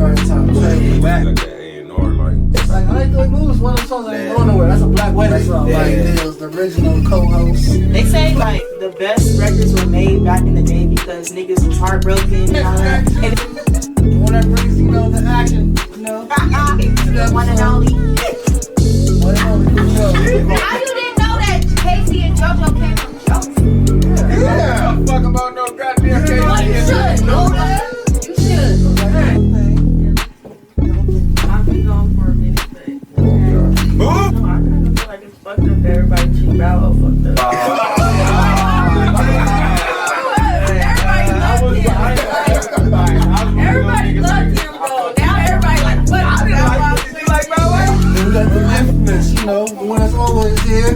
first time. Like that A&R, like. Like, I like the way moves. One of them songs that ain't going nowhere. That's a Black Wedding song. Like, it was the original co-host. They say like the best records were made back in the day because niggas was heartbroken and all that. The one that brings, the action, The one and only. One and only, for sure. How you didn't know that Casey and JoJo came from Joseph? Yeah, don't fuck about no goddamn case. Well, you should know that. You should. I'll be gone for a minute, but no, I kind of feel like it's fucked up. Everybody cheap out, all fucked up. Everybody loved him, bro. Now everybody like, what? I We got the infamous, the one that's always here.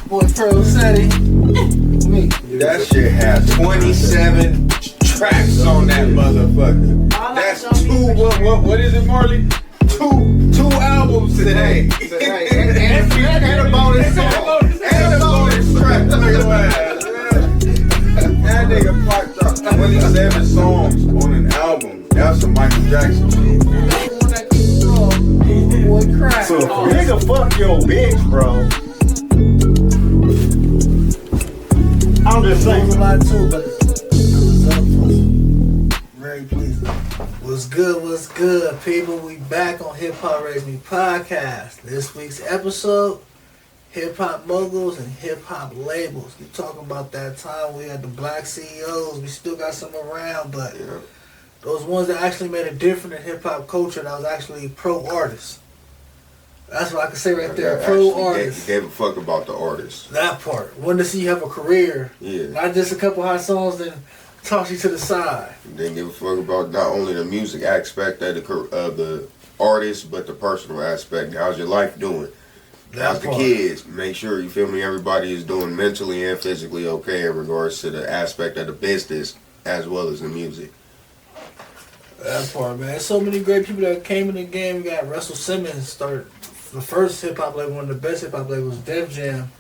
Boy, Pearl Setti. Me. That shit has 27 tracks on that motherfucker. That's what is it, Marley? Two albums today. And a bonus song. And a bonus track. That nigga fucked up 27 songs on an album. That's some Michael Jackson shit. Boy, crack. So, nigga, fuck your bitch, bro. I'm just It was a saying. lot too, but the result was very pleasing. What's good, people? We back on Hip Hop Raised Me podcast. This week's episode, Hip Hop Moguls and Hip Hop Labels. We talking about that time we had the black CEOs. We still got some around, but those ones that actually made a difference in hip hop culture, that was actually pro artists. That's what I can say right there. Pro artists. Gave a fuck about the artists. That part. Wanted to see you have a career. Yeah. Not just a couple hot songs, then toss you to the side. Didn't give a fuck about not only the music aspect of the artist, but the personal aspect. How's your life doing? How's the kids? Make sure, you feel me, everybody is doing mentally and physically okay in regards to the aspect of the business as well as the music. That part, man. There's so many great people that came in the game. We got Russell Simmons started the first hip hop label, one of the best hip hop labels, Def Jam.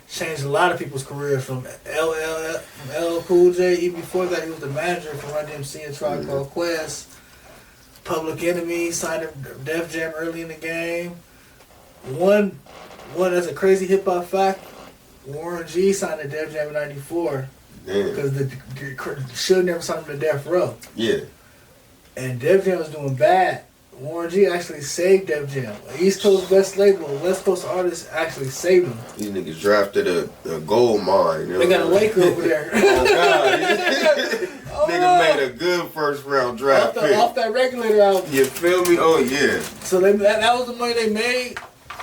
Changed a lot of people's careers from LL Cool J. Even before that, he was the manager for Run DMC and Tribe Called Quest. Public Enemy signed Def Jam early in the game. One that's a crazy hip hop fact. Warren G signed to Def Jam in '94 because the should never signed him to Death Row. Yeah. And Def Jam was doing bad. Warren G actually saved Def Jam. East Coast West label, West Coast artists actually saved him. These niggas drafted a gold mine. They got a Laker over there. Oh, God. Nigga made a good first round draft pick. Off that regulator album. You feel me? Oh, yeah. So that was the money they made.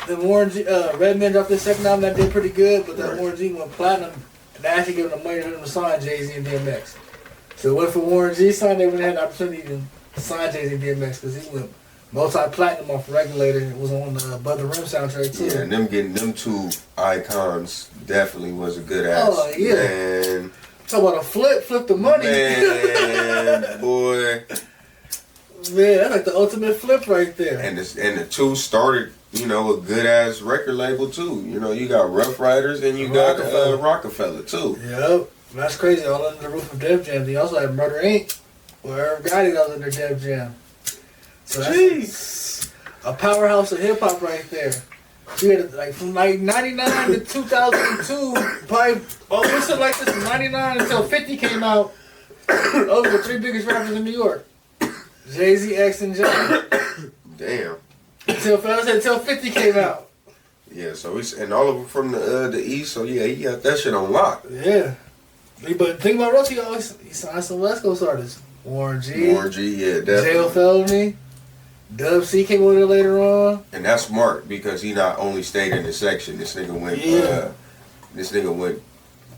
Then Warren G, Redman dropped their second album that did pretty good, but then Warren G went platinum. And they actually gave him the money for him to sign Jay-Z and DMX. So what for Warren G signed, they wouldn't have had the opportunity to sign Jay-Z and DMX because he went multi-platinum off Regulator. It was on the Above the Rim soundtrack too. Yeah, and them getting them two icons definitely was a good ass. Oh, yeah. Man. Talk about a flip the money. Man, boy. Man, that's like the ultimate flip right there. And the two started, a good ass record label too. You got Rough Riders and you got Rockefeller too. Yep. That's crazy. All under the roof of Def Jam. They also had Murder Inc. Where Irv Gotti was under Def Jam. So that's a powerhouse of hip hop right there. You had from 99 to 2002, probably almost like this from 99 until 50 came out. Those were the three biggest rappers in New York. Jay-Z, X, and John. Damn. Until 50 came out. Yeah, so and all of them from the East, so yeah, he got that shit on lock. Yeah. But think about Russ, he signed some West Coast artists. Warren G, yeah, definitely. Jail Felony. Dub C came over there later on. And that's smart because he not only stayed in the section, this nigga went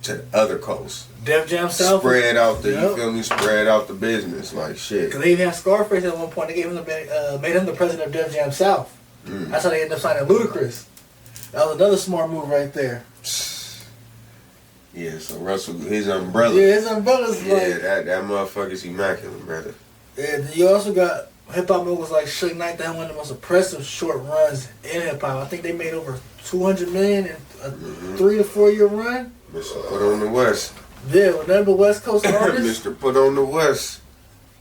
to the other coast. Def Jam South. Spread out the business like shit. Cause they even had Scarface at one point. They gave him made him the president of Def Jam South. That's how they ended up signing Ludacris. That was another smart move right there. Yeah, so Russell, his umbrella. Yeah, his umbrella's that motherfucker's immaculate, brother. Yeah, you also got hip hop moguls like Suge Knight that had one of the most impressive short runs in hip hop. I think they made over $200 million in a 3 to 4 year run. Mr. Put on the West. Yeah, with nothing but West Coast artists. Mr. Put on the West.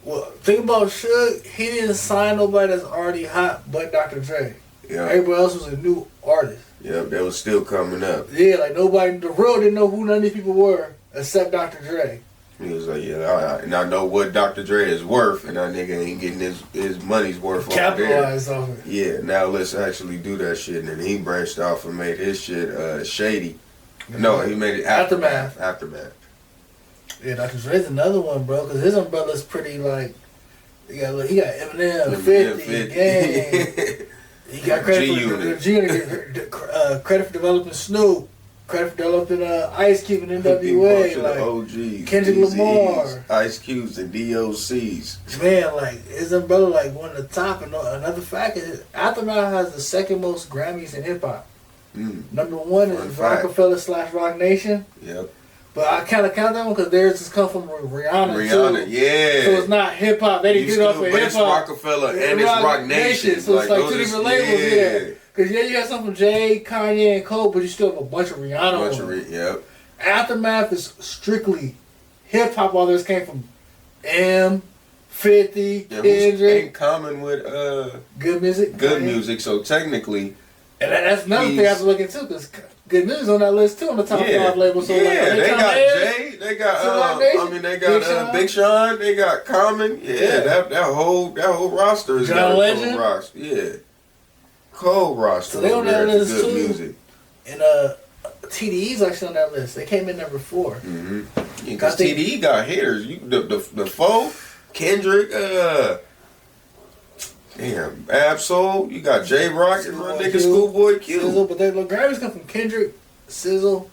Well, think about Suge. He didn't sign nobody that's already hot but Dr. Dre. Yeah. Everybody else was a new artist. Yep, they was still coming up. Yeah, like nobody, the world didn't know who none of these people were except Dr. Dre. He was like, yeah, and I know what Dr. Dre is worth, and that nigga ain't getting his money's worth. Capitalized off it. Yeah, now let's actually do that shit. And then he branched off and made his shit Shady. No, he made it Aftermath. Yeah, Dr. Dre's another one, bro, because his umbrella's pretty like. He got Eminem, 50, Gang. He got credit G-Unit, credit for developing Snoop, credit for developing Ice Cube and NWA, like OGs, Kendrick Lamar, Ice Cubes and DOCs. Man, like his umbrella, like one of the top. And another fact is, Aftermath has the second most Grammys in hip hop. Number one is Rockefeller / Rock Nation. Yep. But I kind of count that one because theirs just come from Rihanna too. Yeah. So it's not hip hop. They didn't get it off of hip hop. It's Rockefeller and it's Rock Nation. So it's like two different labels. Yeah. Because you got something from Jay, Kanye, and Cole, but you still have a bunch of Rihanna. Yep. Aftermath is strictly hip hop. All this came from M, 50, Kendrick. In common with Good Music. Good Music. So technically, and that's another thing I have to look into because Good Music's on that list too on the top 5 labels. So yeah, like, they got Jay, they got they got Big Sean, they got Common. Yeah, that whole roster is John Legend. Cold roster. Yeah, cold roster. So they on that list Good too. Music. And TDE's actually on that list. They came in number 4. Mm-hmm. Because TDE got hitters. The foe, Kendrick, damn, Absol, you got J Rock and my nigga Schoolboy Q. Sizzle, but the Grammys come from Kendrick, Sizzle,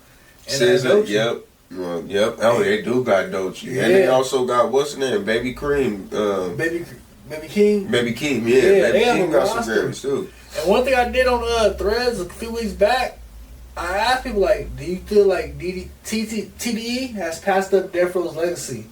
and Doechii. Yep. Well, yep. Oh, they do got Doechii. Yeah. And they also got, what's the name? Baby Cream. Baby King. Baby King, yeah. Baby King got some Grammys too. And one thing I did on Threads a few weeks back, I asked people, like, do you feel like TDE has passed up Death Row's legacy?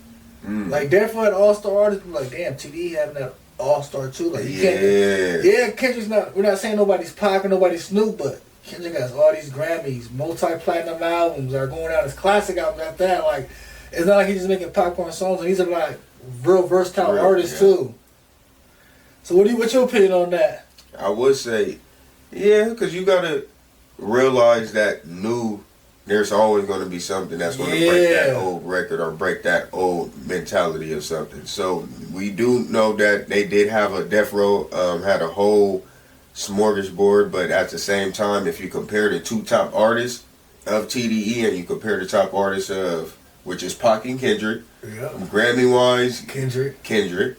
Like, Death Row had all-star artists, people like, damn, TDE having that all-star too. Like, you can't. Yeah, Kendrick's not. We're not saying nobody's Pac or nobody's Snoop, but Kendrick has all these Grammys, multi-platinum albums, are going out as classic albums at that. Like, it's not like he's just making popcorn songs. And these are like real versatile artists too. So, what's your opinion on that? I would say, yeah, because you gotta realize that there's always going to be something that's going to break that old record or break that old mentality of something. So we do know that they did have a Death Row, had a whole smorgasbord, but at the same time, if you compare the 2 top artists of TDE and you compare the top artists of, which is Pac and Kendrick, Grammy-wise, Kendrick.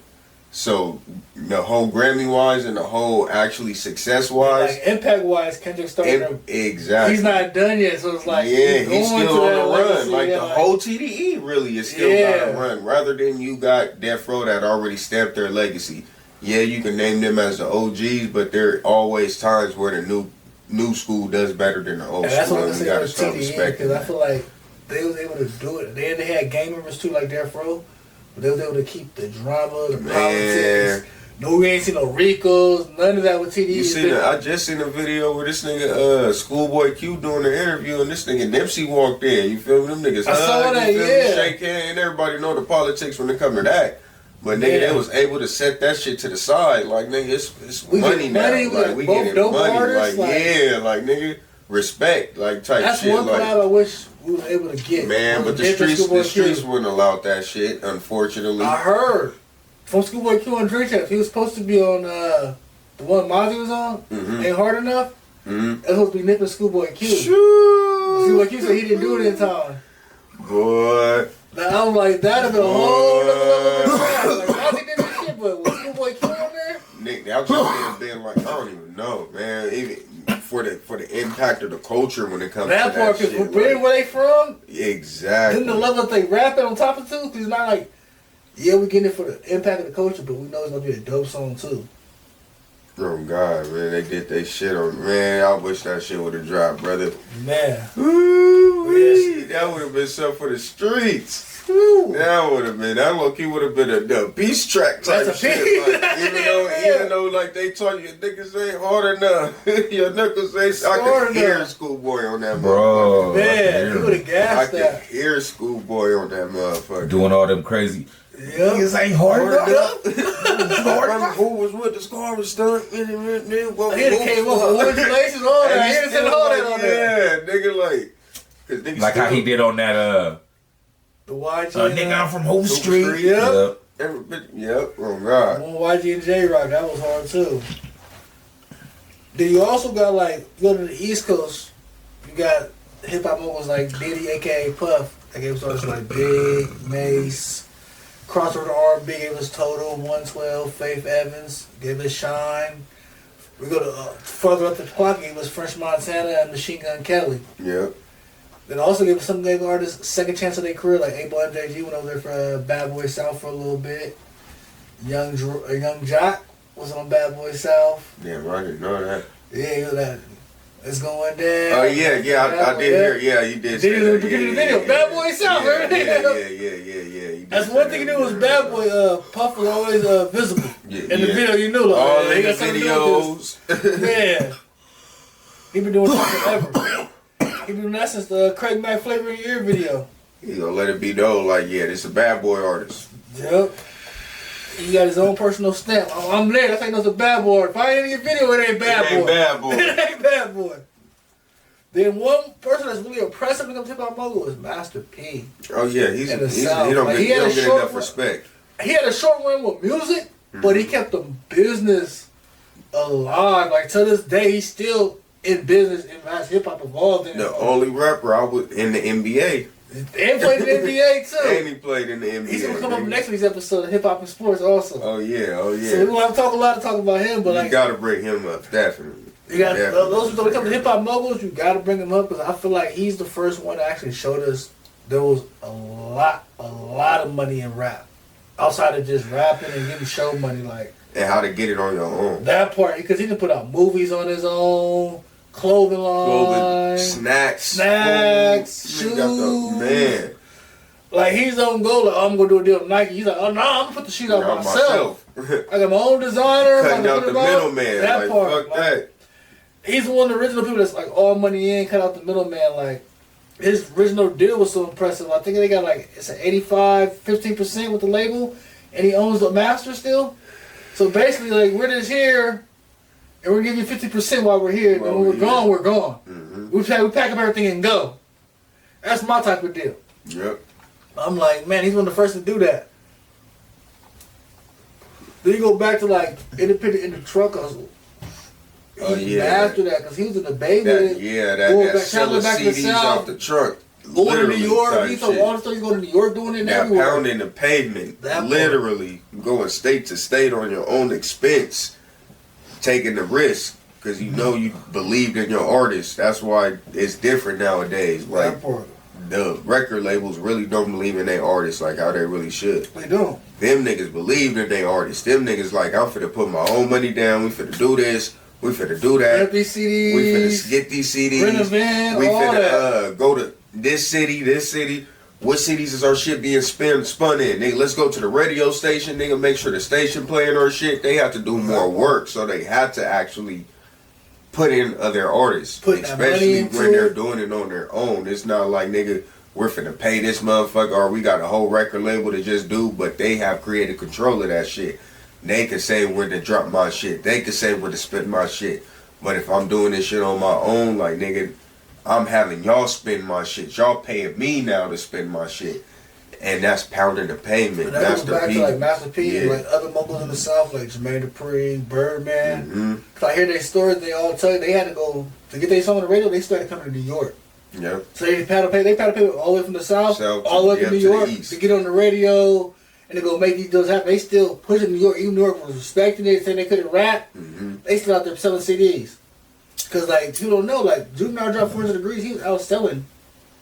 So the whole Grammy-wise and the whole actually success-wise, like impact-wise, Kendrick started. Exactly. He's not done yet, so it's like he's still on the run. Like the whole TDE really is still got to run. Rather than you got Death Row that already stamped their legacy. Yeah, you can name them as the OGs, but there are always times where the new school does better than the old school. That's what I'm saying with TDE, because I feel like they was able to do it. They had gang members too, like Death Row. But they was able to keep the drama, the politics. No, we ain't seen no Ricos, none of that with TDE. I just seen a video where this nigga Schoolboy Q doing the interview and this nigga Nipsey walked in. You feel me? Them niggas I saw that, shake hand, and everybody know the politics when it come to that. But nigga, they was able to set that shit to the side. Like nigga, it's money now. Like we getting money. Artists, like nigga, respect, like type that's shit. That's one collab I wish we was able to get. Man, but the streets wouldn't allow that shit, unfortunately. I heard from Schoolboy Q on Drink Champs, he was supposed to be on the one Mozzie was on. Ain't Hard Enough. That's supposed to be nipping Schoolboy Q. Schoolboy Q said he didn't do it in time. Boy. Now I'm like, that'd have been a whole nother level of crap. Like Mozzie did this shit, but was Schoolboy Q on there? Nick, that would have been like, I don't even know, man. Even for the impact of the culture when it comes to that part, shit. Because where they from? Exactly. Then the level that they rap it on top of too, because it's not like, yeah, we getting it for the impact of the culture, but we know it's gonna be a dope song too. Oh God, man, they did they shit on. Man, I wish that shit would have dropped, brother. Man, ooh, that would have been something for the streets. Ooh. That would have been. That low-key would have been a peace track type shit. Like, even though, like they taught you, niggas ain't hard enough. Your knuckles ain't. I could hear Schoolboy on that bro. Man, you would have gassed that. I could hear Schoolboy on that motherfucker doing all them crazy. Yeah. Niggas ain't hard up. Who was with the scarf stunt? He He came up with orange laces, all that. He didn't all that on there. Yeah, nigga, like. Nigga Like how he did on that, the YG. nigga, I'm from Hope Street. Yep. Yep, oh God. One YG and J Rock, that was hard too. Then you also got like, you go to the East Coast, you got hip hop moguls like Diddy, aka Puff, that gave us artists like Big, Mace, Crossroad R&B gave us Total, 112, Faith Evans gave us Shine. We go to further up the clock, gave us French Montana and Machine Gun Kelly. Yep. Then also gave us some gave artists second chance of their career, like A-Ball MJG went over there for Bad Boy South for a little bit. Young Jock was on Bad Boy South. Yeah, I didn't know that. Yeah, you know that. It's going down. Oh, yeah, I did hear. Yeah, you did. Did you beginning of the video? Bad Boy South, right? Yeah. That's one thing you knew was Bad Boy. Puff was always visible. In the video, you knew. Like, all he in the got something to do with videos. this. Yeah. He been doing that forever. He been doing that since the Craig Mack Flavor in Your Ear video. He gonna let it be known, like, yeah, this is a Bad Boy artist. Yep. He got his own personal stamp. I'm there. That's how you know it's a Bad Boy. If I ain't in your video, it ain't Bad Boy. It ain't Bad Boy. It ain't Bad Boy. Then one person that's really impressive when it comes to hip hop mogul is Master P. Oh yeah, he don't get enough respect. He had a short run with music, but he kept the business alive. Like to this day, he's still in business and has hip hop involved in it. The only rapper I was in the NBA. And played in the NBA too. And he played in the NBA. He's gonna come up next week's episode of Hip Hop and Sports also. Oh yeah. So we don't have to talk a lot to talk about him, but you like gotta bring him up, definitely. You got those when it comes to hip hop moguls, you gotta bring him up because I feel like he's the first one that actually showed us there was a lot of money in rap outside of just rapping and getting show money, like and how to get it on your own. That part because he can put out movies on his own, clothing line, snacks, shoes. Man. Like he's on go. Like, oh, I'm gonna do a deal with Nike. He's like, oh no, I'm gonna put the shit out myself. I got my own designer. Cutting out the middleman. That like, part, fuck that. He's one of the original people that's like all money in, cut out the middleman. Like his original deal was so impressive. I think they got like it's an 15% with the label, and he owns the master still. So basically, like we're just here, and we're giving you 50% while we're here. And when we're gone, we're gone. Mm-hmm. We pack up everything and go. That's my type of deal. Yep. I'm like, man, he's one of the first to do that. Then you go back to like independent in the truck hustle. He mastered that because he was in the Bay with it. That selling CDs off the truck. Going to New York, he's on all the stuff. He's going to New York doing it everywhere. Pounding the pavement, literally going state to state on your own expense, taking the risk because you know you believed in your artist. That's why it's different nowadays. Like the record labels really don't believe in their artists like how they really should. They don't. Them niggas believe in their artists. Them niggas like, I'm finna put my own money down. We finna do this. We finna do that. Get these CDs. We finna get these CDs. Rent a van, we all finna go to this city. What cities is our shit being spun in? Nigga, let's go to the radio station. Nigga, make sure the station playing our shit. They have to do more work, so they have to actually put in other artists, especially when they're doing it on their own. It's not like, nigga, we're finna pay this motherfucker or we got a whole record label to just do, but they have creative control of that shit. They can say when to drop my shit. They can say when to spend my shit. But if I'm doing this shit on my own, like, nigga, I'm having y'all spend my shit. Y'all paying me now to spend my shit. And that's pounding the payment. And that goes back to like Master P, like other moguls in the South, like Jermaine Dupri, Birdman. Mm-hmm. Cause I hear their stories, they all tell you they had to go to get their song on the radio. They started coming to New York. Yep. So they had to pay all the way from the South all the way to New York to get on the radio and to go make these deals happen. They still pushing New York. Even New York was respecting it, saying they couldn't rap. Mm-hmm. They still out there selling CDs. Cause like people don't know, like Juvenile dropped 400 Degrees. He was out selling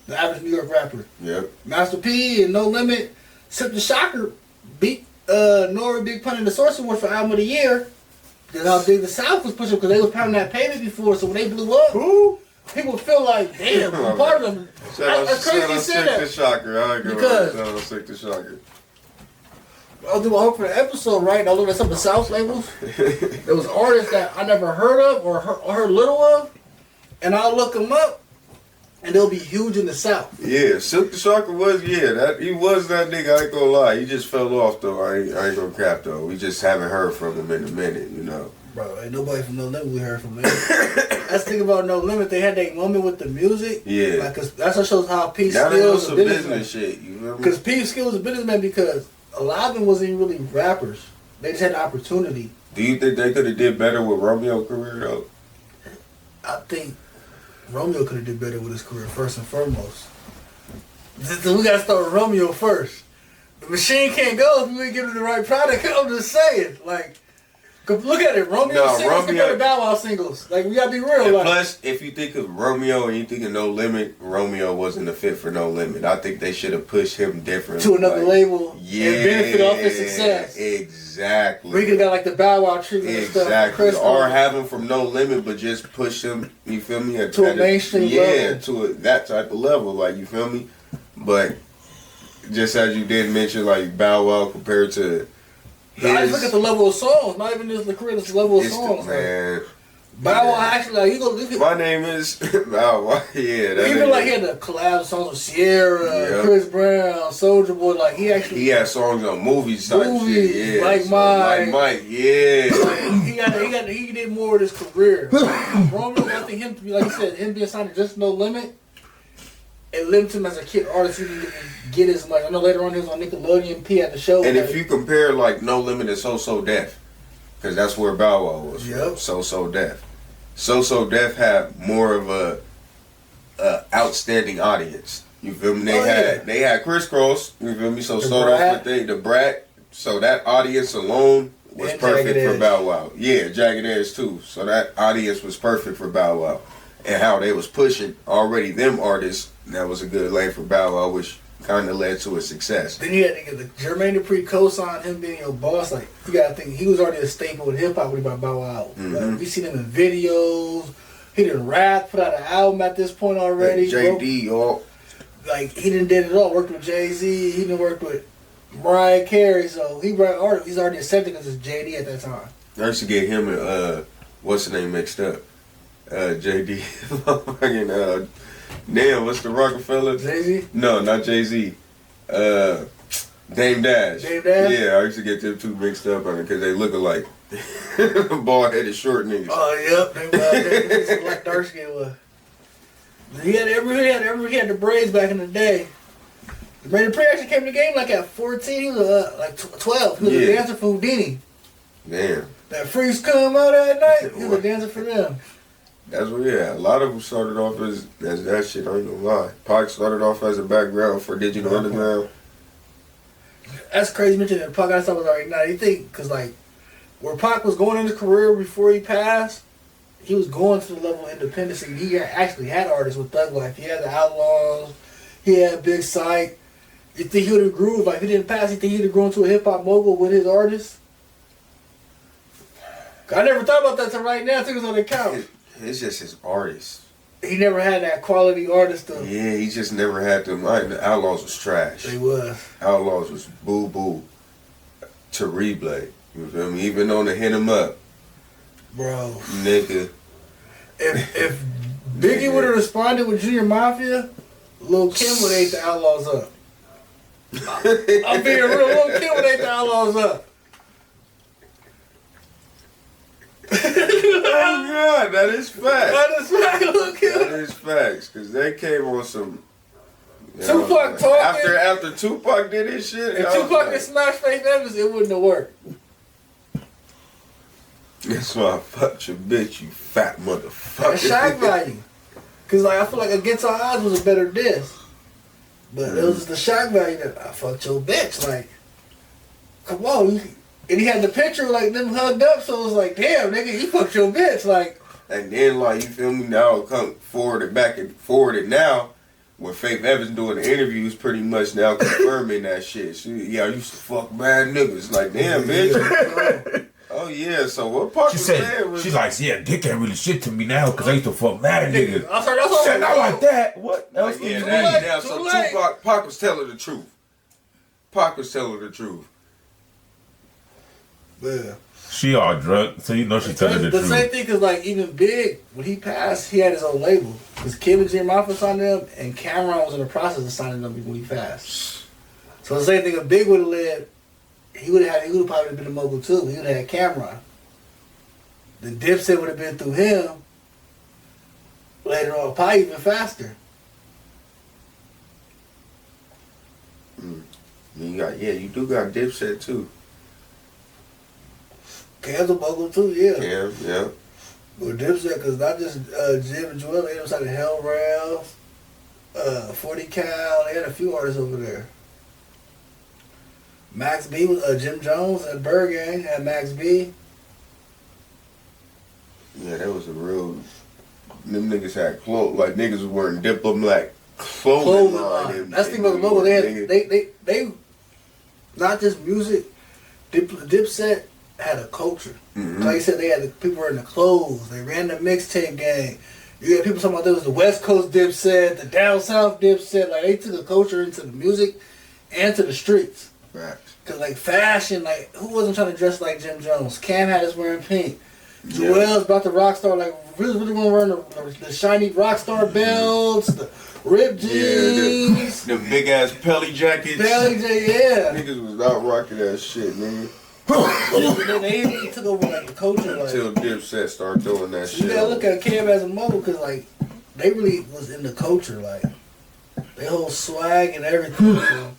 the average New York rapper. Yep. Master P and No Limit, Sip the Shocker beat Nori Big Pun in the Source Award for Album of the Year. Because how big the South was pushing because they was pounding that payment before. So when they blew up, people feel like, damn, I'm part of them. That's crazy to say that. Sip the Shocker. I agree. Because Sip the Shocker. I was doing my hope for the episode, right? And I looked at some of the South labels. There was artists that I never heard of or heard little of. And I'll look them up. and they'll be huge in the South. Yeah, Silk the Shocker was, he was that nigga, I ain't gonna lie. He just fell off, though. I ain't gonna cap, though. We just haven't heard from him in a minute, you know. Bro, ain't nobody from No Limit we heard from. That's the thing about No Limit. They had that moment with the music. Yeah. Like, cause that's what shows how P Now they know Skills some a business businessman. shit, you know. Because P Skills was a businessman because a lot of them wasn't even really rappers. They just had an opportunity. Do you think they could have did better with Romeo's career, though? I think Romeo could have did better with his career first and foremost. So we gotta start with Romeo first. The machine can't go if we ain't give him the right product. I'm just saying, like, look at it. Romeo singles compared to Bow Wow singles. Like, we gotta be real. And like, plus, if you think of Romeo and you think of No Limit, Romeo wasn't a fit for No Limit. I think they should have pushed him different to another label and benefit off his success. Exactly. We could got like the Bow Wow treatment and stuff. Exactly. Or have him from No Limit, but just push him. You feel me? To a mainstream level. To that type of level. Like, you feel me? But just as you did mention, like Bow Wow compared to his, I just look at the level of songs, not even just the career, just the level of songs. Man. Bow Wow actually, like, you go look at. My name is Bow Wow. Yeah, that even like he had the collab songs with Sierra, Chris Brown, Soulja Boy. Like he had songs on movies type shit. Yeah, like Mike. Yeah. Like, he did more with his career. Romeo, I think him to be like you said, him being signed to Just No Limit. It limited him as a kid artist. He didn't get as much. I know later on he was on Nickelodeon. P at the show. And if you compare like No Limit to So Def, because that's where Bow Wow was. Yep. So Def. So Def had more of a outstanding audience. You feel me? They had Crisscross. You feel me? So start off with the Brat. So that audience alone was perfect for Bow Wow. Yeah, Jagged Edge too. So that audience was perfect for Bow Wow. And how they was pushing already them artists, that was a good lane for Bow Wow, which kind of led to a success. Then you had to get the Jermaine Dupri co-sign him being your boss. Like, you gotta think he was already a staple in hip hop when he brought Bow Wow. Mm-hmm. Like, we seen him in videos. He didn't rap, put out an album at this point already. JD, y'all. Like, he didn't did it all. Worked with Jay-Z. He didn't work with Mariah Carey. So he brought art. He's already accepted because it's JD at that time. I used to get him and what's the name mixed up? JD. Fucking damn, what's the Rockefeller? Jay-Z? No, not Jay-Z. Dame Dash. Dame Dash? Yeah, I used to get them two mixed up on it because they look alike. Bald-headed short niggas. Oh, yep. They like dark skin was. He had the braids back in the day. Brandon Pre actually came to the game like at 14. He was like 12. He was a dancer for Houdini. Damn. That freaks come out at night. He was a dancer for them. That's what, a lot of them started off as that shit, I ain't gonna lie. Pac started off as a background for Digital Underground. That's crazy mentioning that Pac got something right now. You think, because like, where Pac was going in his career before he passed, he was going to the level of independence. And he actually had artists with Thug Life. He had the Outlaws. He had Big Sight. You think he would have grew, like if he didn't pass, you think he'd have grown to a hip-hop mogul with his artists? I never thought about that until right now. I think it was on the couch. It's just his artist. He never had that quality artist though. Yeah, he just never had them. The Outlaws was trash. They was. Outlaws was boo-boo. Terrible. You feel me? Even on the Hit 'Em Up. Bro. Nigga. If Biggie would have responded with Junior Mafia, Lil' Kim would have ate the Outlaws up. I'm being real. Lil' Kim would have ate the Outlaws up. Oh God, that is facts. That is fact, Lil' Kim. That is facts, because they came on some. Tupac talking. After Tupac did his shit. If Tupac did Smash Faith Evans, it wouldn't have worked. That's why I fucked your bitch, you fat motherfucker. That's shock value. Cause like I feel like Against Our Odds was a better diss. But it was just the shock value that I fucked your bitch. Like, come on. And he had the picture like them hugged up, so it was like, damn, nigga, you fucked your bitch. Like, and then like you feel me now, come forward it now. When Faith Evans doing the interviews, pretty much now confirming that shit. I used to fuck bad niggas. Like, damn, bitch. Oh yeah, so what part was saying was... She's like, yeah, dick ain't really shit to me now because I used to fuck mad niggas. I'm sorry, that's all said, not like that. What? Like, yeah, so Pac was telling the truth. Pac was telling the truth. Yeah. She all drunk, so you know she telling the The truth. same thing is like even Big, when he passed, he had his own label. Because Kim and Jim Alpha signed them, and Cameron was in the process of signing them when he passed. So the same thing if Big would have lived, he would have probably been a mogul too. He would have had Cameron. The Dipset would have been through him later on, probably even faster. You do got Dipset too. Cam's a mogul too, yeah. Cam, yeah. But Dipset, because not just Jim and Joel, they also had Hell Rails, 40 Cal, they had a few artists over there. Max B was Jim Jones and Bird Gang had Max B. Yeah, that was a real. Them niggas had clothes, like niggas was wearing Diplomat clothing line. That's the thing about the logo. They not just music. Dipset had a culture. Mm-hmm. Like you said, they had the people wearing the clothes. They ran the mixtape game. You had people talking about there was the West Coast Dipset, the down south Dipset. Like they took a culture into the music and to the streets. Right. Cause like fashion, like who wasn't trying to dress like Jim Jones? Cam had us wearing pink. Joel's about the rock star, like really want to wear the shiny rock star belts, the ripped jeans, the big ass pelly jackets. Yeah. Niggas was out rocking that shit, nigga. Then they took over like the culture. Like, Until Dipset started doing that shit. You gotta look at Cam as a mogul because like they really was in the culture, like they whole swag and everything. So,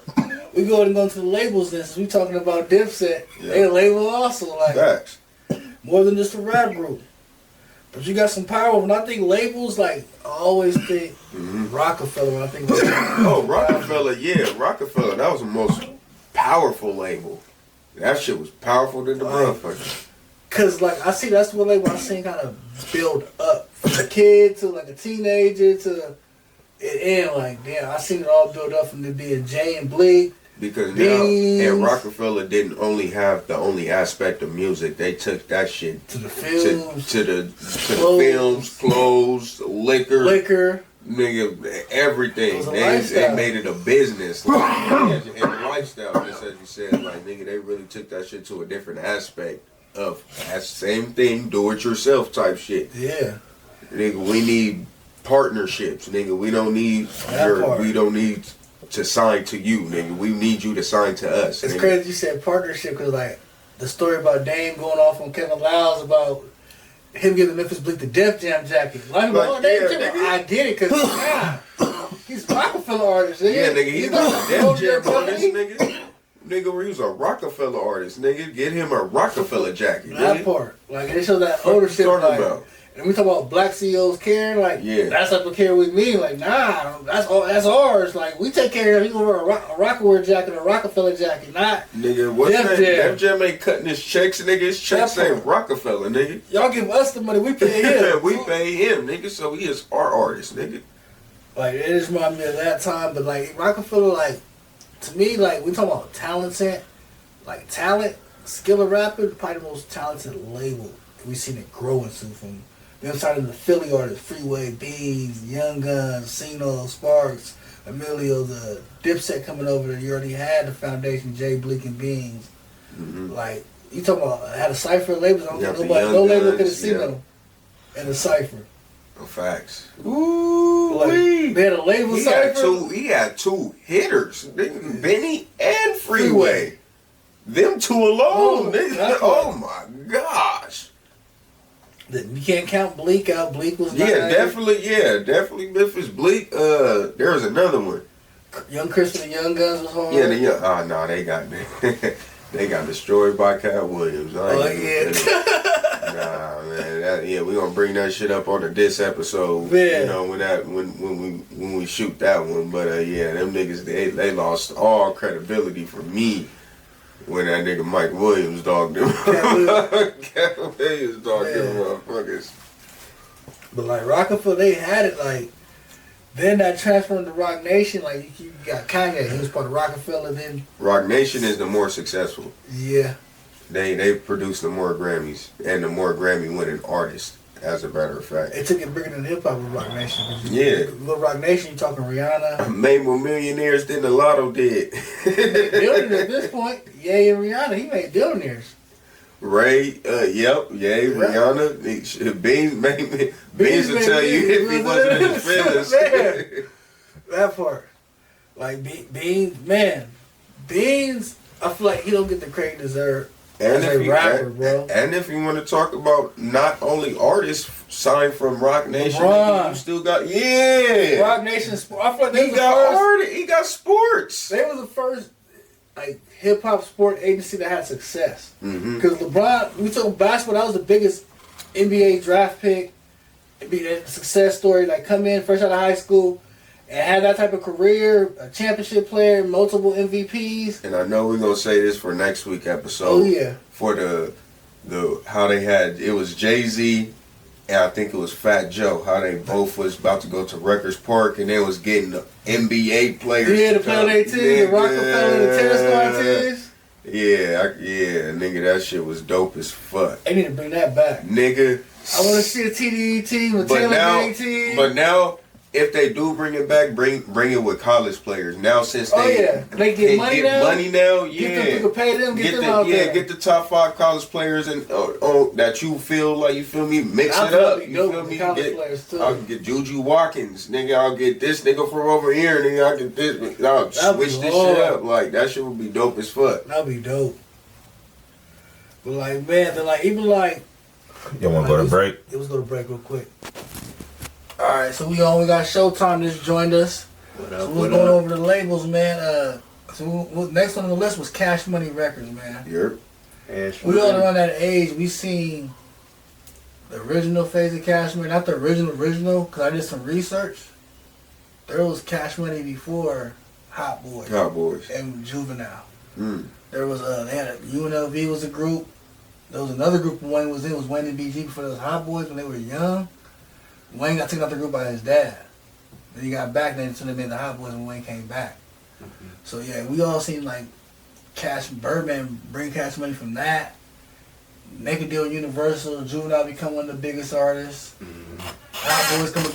we go into the labels then, since we talking about Dipset, they a label also, like Facts. more than just a rap group. But you got some power. When I think labels, like I always think Rockefeller. When I think Rockefeller, yeah, Rockefeller. That was the most powerful label. That shit was powerful than the motherfucker. Cause like I see that's what label I seen kind of build up from a kid to like a teenager to it end like damn. I seen it all build up from it being Jay and Bleak. Because Beans. now, and Rockefeller didn't only have the only aspect of music. They took that shit to the films, to the films, clothes, liquor, nigga, everything. They made it a business, and a lifestyle. Just as you said, like nigga, they really took that shit to a different aspect of that same thing, do it yourself type shit. Yeah, nigga, we need partnerships, nigga. We don't need to sign to you, nigga. We need you to sign to us. It's nigga. crazy you said partnership because like the story about Dame going off on Kevin Lyles about him giving Memphis Bleak the Def Jam jacket. Like, I get it because he's a Rockefeller artist. Nigga. Yeah, nigga, he's not a Def Jam artist, nigga. Nigga, he was a Rockefeller artist, nigga. Get him a Rockefeller jacket. That nigga. part, like they show that ownership. Like, about? and we talk about black CEOs caring, like that's like what care with me. Like nah, that's ours. Like we take care of. He gonna wear a Rockaware jacket, or a Rockefeller jacket, not nigga. What's that? Def Jam ain't cutting his checks, nigga. His checks ain't Rockefeller, nigga. Y'all give us the money, we pay him. We pay him, nigga. So he is our artist, nigga. Like it just reminded me of that time, but like Rockefeller, like to me, like we talking about talent, skill of rapping, probably the most talented label we seen it grow into from. Them starting the Philly artists, Freeway, Beans, Young Guns, Cino, Sparks, Emilio, the Dipset coming over there. You already had the foundation, Jay, Bleak, and Beans. Mm-hmm. Like, you talking about, had a cipher of labels. I don't think no label could have seen them in a cipher. No facts. Ooh, like, they had a label cipher. He had two hitters, Benny and Freeway. Them two alone, nigga. Oh my gosh. You can't count Bleak out. Bleak was definitely Memphis Bleak. There was another one. Young Chris and the Young Guns was hard. Yeah, they got they got destroyed by Cat Williams. Nah, man. We gonna bring that shit up on this episode. Yeah. You know when we shoot that one. But them niggas they lost all credibility for me. When that nigga Mike Williams dogged them. Cat Williams dogged them motherfuckers. But like Rockefeller, they had it like. Then that transferred to Rock Nation, like you got Kanye, he was part of Rockefeller. Then Rock Nation is the more successful. Yeah. They produced the more Grammys and the more Grammy winning artists. As a matter of fact, it took it bigger than hip hop with Rock Nation. Yeah, with Rock Nation, you talking Rihanna? Made more millionaires than the Lotto did. Billionaires at this point. Ye and Rihanna, he made billionaires. Ray, yep, Rihanna, Beans will tell you if he wasn't in his feelings. That part. Like, Beans, man. Beans, I feel like he don't get the credit he deserves as a rapper, bro. And if you want to talk about not only artists signed from Rock Nation, you still got, Rock Nation Sports. I feel like he got sports. They was the first, like, hip-hop sport agency that had success. Because LeBron, we took basketball, that was the biggest NBA draft pick. It'd be a success story, like, come in fresh out of high school and have that type of career, a championship player, multiple MVPs. And I know we're going to say this for next week episode. Oh, yeah. For the how they had, it was Jay-Z and I think it was Fat Joe, how they both was about to go to Rutgers Park and they was getting the NBA players. Yeah, the play on their team, the Rockefeller, the tennis squad teams. Yeah, nigga, that shit was dope as fuck. They need to bring that back. Nigga. I want to see a TDE team, a Taylor Gang team. But now, if they do bring it back, bring it with college players. Now, since they get money now, you can pay them, get them out there. Get the top 5 college players and that you feel like, you feel me, mix it up. You feel me? I'll get Juju Watkins, nigga. I'll get this nigga from over here, nigga. I'll get this. I'll switch this shit up. Like, that shit would be dope as fuck. That'd be dope. But like, man, they're like, even like, you want to go to break? Let's go to break real quick. All right, so we got Showtime just joined us. What up? So we're going over the labels, man. Next on the list was Cash Money Records, man. Yep. We all around that age. We seen the original phase of Cash Money, not the original, because I did some research. There was Cash Money before Hot Boys. And Juvenile. There was they had UNLV was a group. There was another group Wayne was in, was Wayne and BG before those Hot Boys when they were young. Wayne got taken out the group by his dad. Then he got back, then they made the Hot Boys when Wayne came back. So yeah, we all seen like Birdman bring Cash Money from that. Make a deal with Universal, Juvenile become one of the biggest artists. Hot Boys come a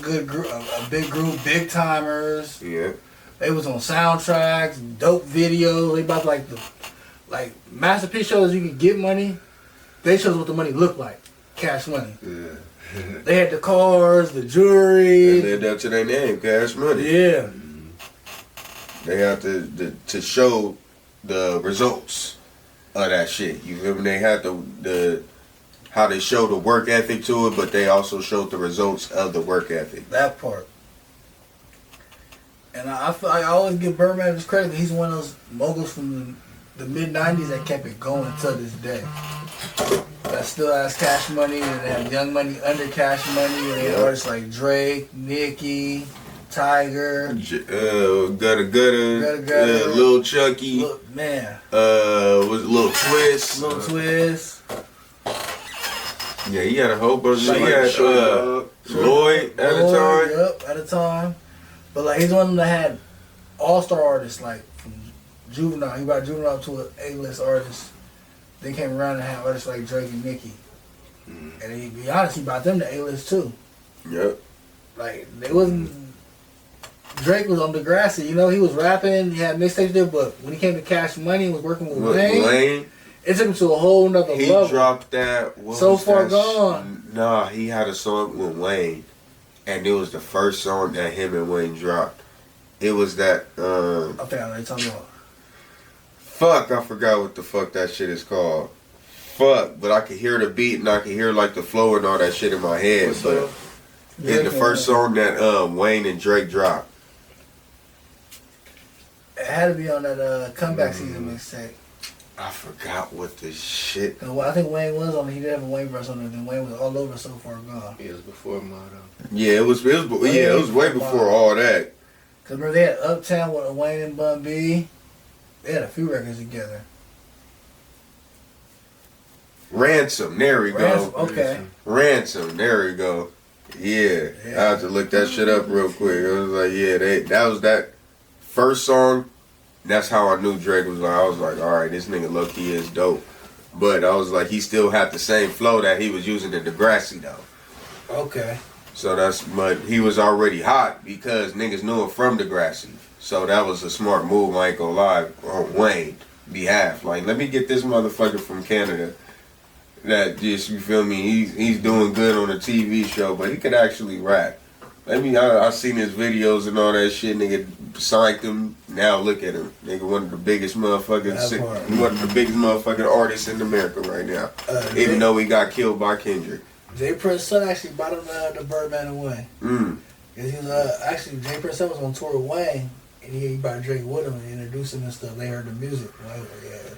big group, big timers. Yeah. They was on soundtracks, dope videos. They about like masterpiece shows you could get money. They showed us what the money looked like. Cash Money. Yeah. They had the cars, the jewelry. They lived up to their name, Cash Money. Yeah. They have to show the results of that shit. You feel me? They had the how they show the work ethic to it, but they also showed the results of the work ethic. That part. And I feel like I always give Birdman his credit. He's one of those moguls from the mid-90s that kept it going to this day. That still has Cash Money, and they have Young Money under Cash Money, and they have artists like Drake, Nicki, Tiger, Gutta, Lil Chucky, man, was Lil Twist, Yeah, he had a whole bunch. He had Lloyd at the time. Yep, at the time. But like he's one of them that had all-star artists like from Juvenile. He brought Juvenile to an A-list artist. They came around and had artists like Drake and Nicki. And to be honest, he brought them to A-list too. Yep. Like they wasn't. Drake was on Degrassi, you know. He was rapping. He had mixtapes there, but when he came to Cash Money, he was working with Wayne. It took him to a whole nother level. He dropped that. So Far Gone. Nah, he had a song with Wayne, and it was the first song that him and Wayne dropped. It was that. I think I know what you're talking about. Fuck, I forgot what the fuck that shit is called. Fuck, but I could hear the beat and I could hear like the flow and all that shit in my head. But it's the first song that Wayne and Drake dropped. It had to be on that comeback season mixtape. I forgot what the shit. I think Wayne was on it. He did have a Wayne verse on it. Then Wayne was all over So Far Gone. It was before Motto. Yeah, it was way before all that. Cause remember they had Uptown with Wayne and Bun B. They had a few records together. Ransom, there we go. Okay. Ransom, there we go. Yeah, I have to look that shit up real quick. It was like, yeah, that was that first song. That's how I knew Drake was like. I was like, all right, this nigga low-key is dope. But I was like, he still had the same flow that he was using in Degrassi though. Okay. So but he was already hot because niggas knew him from Degrassi. So that was a smart move, I ain't gonna lie, on Wayne's behalf. Like, let me get this motherfucker from Canada that just, you feel me, he's doing good on a TV show, but he could actually rap. I seen his videos and all that shit. Nigga signed him. Now look at him. Nigga, one of the biggest motherfucking, one of the biggest motherfucking artists in America right now. Even though he got killed by Kendrick. Jay Prince's son actually brought him the Birdman away. He was actually Jay Prince's son was on tour with Wayne, and he brought Drake with him and introduced him and stuff. They heard the music. Like, yeah.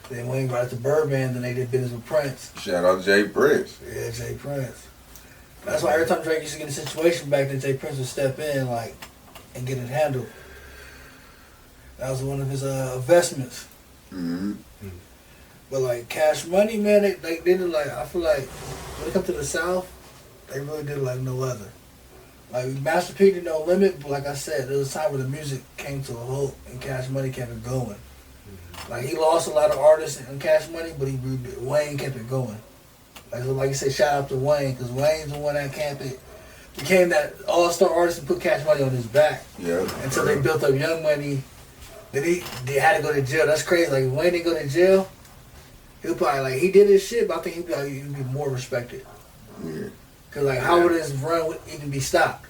Then Wayne brought it to Birdman. Then they did business with Prince. Shout out Jay Prince. Yeah, Jay Prince. That's why every time Drake used to get in a situation back then, Jay Prince would step in and get it handled. That was one of his investments. But like Cash Money, man, they did it like, I feel like when it comes to the South, they really did it like no other. Like Master P did No Limit, but like I said, there was a time where the music came to a halt and Cash Money kept it going. Like he lost a lot of artists in Cash Money, but Wayne kept it going. Like you said, shout out to Wayne, because Wayne's the one that became that all-star artist and put Cash Money on his back. Yeah. Until they built up Young Money. Then they had to go to jail. That's crazy. Like, if Wayne didn't go to jail, he'll probably, like, he did his shit, but I think he'd be more respected. Yeah. Because, like, how would his run even be stopped?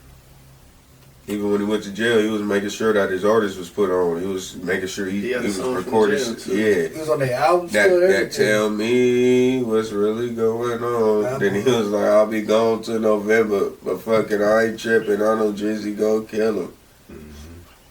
Even when he went to jail, he was making sure that his artist was put on. He was making sure he was recording. Yeah. He was on the album that tell me what's really going on. Then he was like, I'll be gone till November, but fucking I ain't tripping. I know Drizzy go kill him.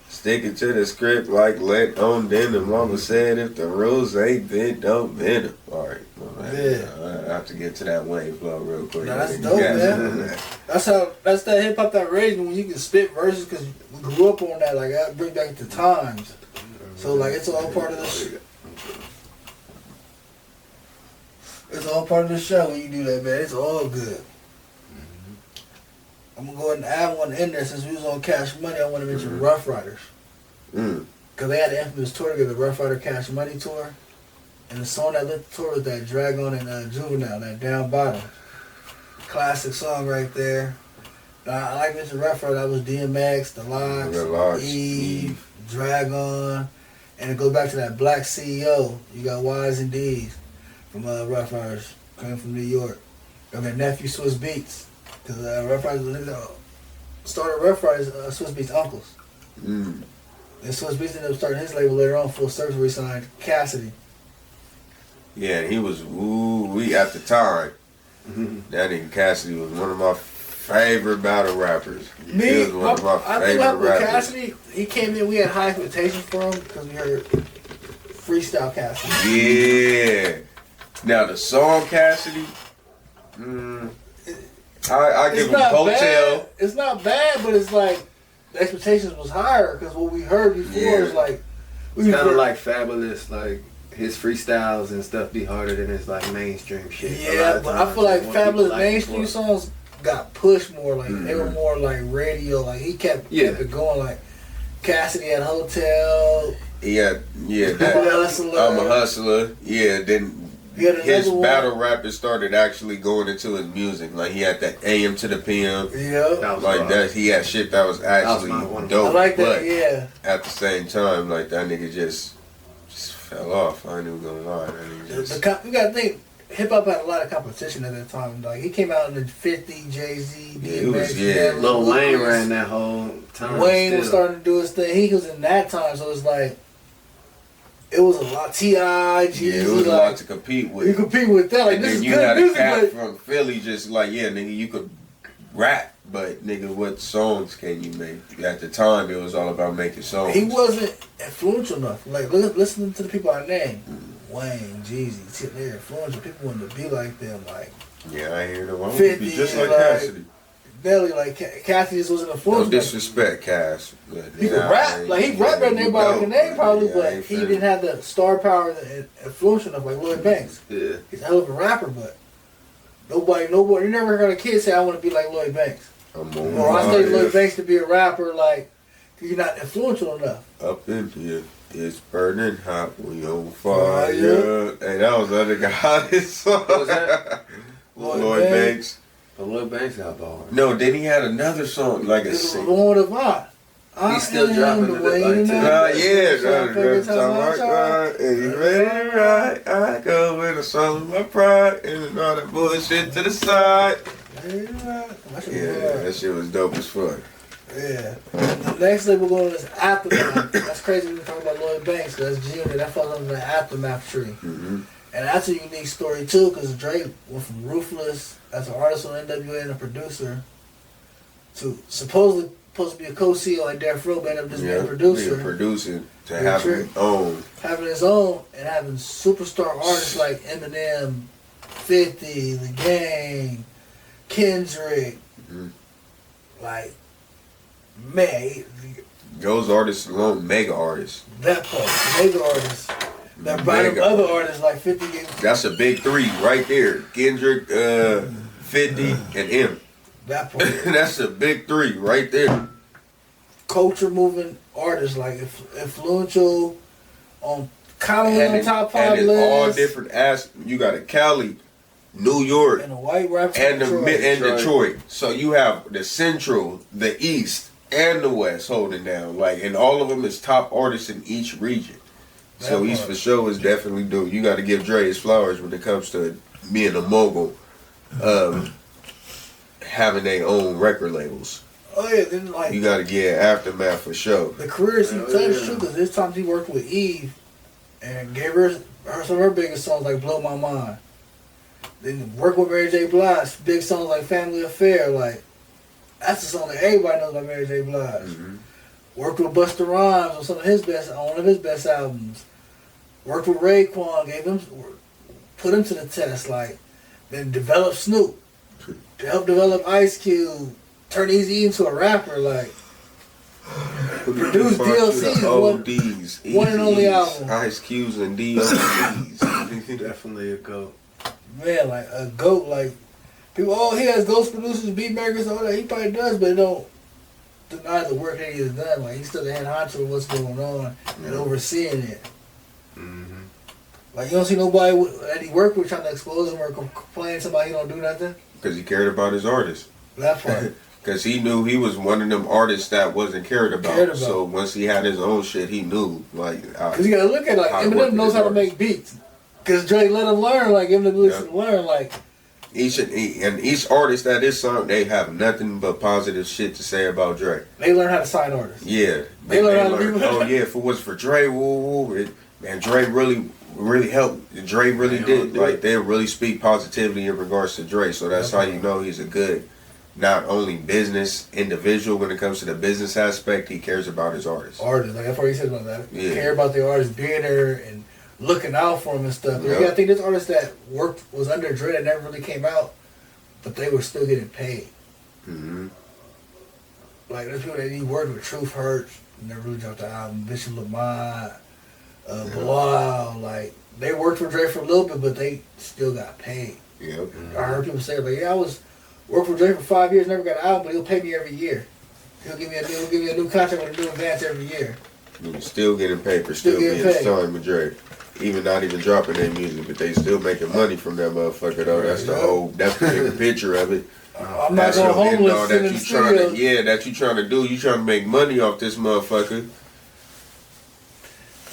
Sticking to the script like let on denim. Mama said if the rules ain't bent, don't bend them. Alright, I have to get to that Wayne flow real quick. Nah, that's dope, man. That's that hip hop that raised me when you can spit verses, because we grew up on that. Like that bring back the times. So like it's all part of the It's all part of the show when you do that, man. It's all good. I'm gonna go ahead and add one in there since we was on Cash Money. I want to mention Rough Riders. Because they had the infamous tour together, the Rough Rider Cash Money tour. And the song that lit the tour was that Dragon and Juvenile, that Down Bottom. Classic song right there. I like Mr. Rough Rider. That was DMX, The Lox, Eve, Dragon. And it goes back to that Black CEO. You got Y's and D's from Rough Riders, coming from New York. And their nephew, Swiss Beats. Because Rough Riders started Rough Riders, Swiss Beats' uncles. And Swiss Beats ended up starting his label later on, Full Service, where he signed Cassidy. Yeah, and he was at the time. That nigga Cassidy was one of my favorite battle rappers. He was one of my favorite rappers. Cassidy, he came in, we had high expectations for him because we heard freestyle Cassidy. Yeah. Now the song Cassidy, I give him Hotel. Bad. It's not bad, but it's like the expectations was higher because what we heard before is like it's kind of like Fabulous, like his freestyles and stuff be harder than his like mainstream shit. Yeah, but I feel like Fabulous mainstream songs got pushed more. Like they were more like radio. Like he kept it going. Like Cassidy had Hotel. Yeah. I'm a hustler. Yeah, then. His battle rappers started actually going into his music. Like he had that AM to the PM. Yeah. Like that, he had shit that was actually dope. I like that. But yeah. At the same time, like that nigga just fell off. I ain't even gonna lie. That nigga just. You gotta think, hip hop had a lot of competition at that time. Like he came out in the 50, Jay-Z, DMX. Lil Wayne ran that whole time. Wayne was starting to do his thing. He was in that time, so it's like. It was a lot. T.I., G. Yeah, it was a lot to compete with. You compete with that. Like, and this then is you good had music, a cat from Philly just like, yeah, nigga, you could rap, but nigga, what songs can you make? At the time, it was all about making songs. He wasn't influential enough. Like, listening to the people I named. Wayne, Jeezy, they're influential. People wanted to be like them. Like, yeah, I hear them. I 50, be just like Cassidy. Belly, like Cassidy just wasn't influential. No disrespect, Cass. He could rap. Like, he rapped better than everybody can name, probably, but he didn't have the star power and influence enough like Lloyd Banks. Yeah. He's a hell of a rapper, but nobody, you never heard a kid say, I want to be like Lloyd Banks. Or I studied Lloyd Banks to be a rapper, like, you're not influential enough. Up in here, it's burning hot, we on fire. Hey, that was the other guy hottest song. What was that? Lloyd Banks. But Lloyd Banks got bars. No, then he had another song, like the one with Avant. He's still dropping it like And you ready to ride? I go with a soul of my pride and all that bullshit to the side. Yeah, that shit was dope as fuck. Yeah. The next thing we're going to is Aftermath. That's crazy when we talk about Lloyd Banks, because that's Junior. That falls under the Aftermath tree. Mm-hmm. And that's a unique story, too, because Drake went from Ruthless as an artist on NWA and a producer to supposedly supposed to be a co-CEO at Death Row, but ended up just being a producer. Being a producer to having his own. Having his own and having superstar artists like Eminem, 50, The Game, Kendrick. Mm-hmm. Like, man. Those artists alone, mega artists. That part, mega artists. That brought up other artists like 50. That's a big three right there. Kendrick, 50, and M. That part. That's a big three right there. Culture moving artists like influential on kind of on top 5 and lists. all different you got a Cali, New York, and a white rapper and Detroit. Detroit. So you have the Central, the East, and the West holding down. Like, and all of them is top artists in each region. So East for sure is definitely due. You got to give Dre his flowers when it comes to being a mogul, having their own record labels. Oh yeah, then like you got to get Aftermath for sure. The careers he touched too, because this time he worked with Eve and gave her some of her biggest songs like "Blow My Mind." Then worked with Mary J. Blige, big songs like "Family Affair." Like that's the song that everybody knows about Mary J. Blige. Mm-hmm. Worked with Busta Rhymes on one of his best albums. Worked with Raekwon, put him to the test. Like then developed Snoop to help develop Ice Cube. Turn Eazy into a rapper, like produce DLC's one and only album. Ice Cubes and DLCs. Definitely a GOAT. Man, like a GOAT, like people. Oh, he has ghost producers, beat makers, all that. He probably does, but they don't deny the work that he has done. Like he's still the head honcho of what's going on and overseeing it. Mm-hmm. Like you don't see nobody that he worked with trying to expose him or complain to somebody he don't do nothing. Because he cared about his artists. That part. Because he knew he was one of them artists that wasn't cared about. So once he had his own shit, he knew. Like, because you gotta look at it, like Eminem knows how to make beats. Because Drake let him learn, like give him the ability to learn, like. Each artist that is song, they have nothing but positive shit to say about Drake. They learn how to sign artists. Yeah, they learn how to do. Oh yeah, if it was for Dre, man, Dre really helped. Dre really did. Like they really speak positively in regards to Dre. So that's how you know he's a good. Not only business individual when it comes to the business aspect, he cares about his artists. Like that's what he said about that. Yeah. Care about the artists being there and looking out for him and stuff. Yep. Yeah, I think this artist that was under Dre that never really came out, but they were still getting paid. Mm-hmm. Like there's people that he worked with, Truth Hurts, never really dropped the album, Bishop Lamont, Bilal. Like they worked with Dre for a little bit, but they still got paid. Yep. Mm-hmm. I heard people say like, I worked for Dre for 5 years, never got an album, but he'll pay me every year. He'll give me a new contract with a new advance every year. You're still getting paid for still being signed with Dre. Even not even dropping their music, but they still making money from that motherfucker though. That's that's the bigger picture of it. I'm not going homeless in the studio. That you trying to do. You trying to make money off this motherfucker.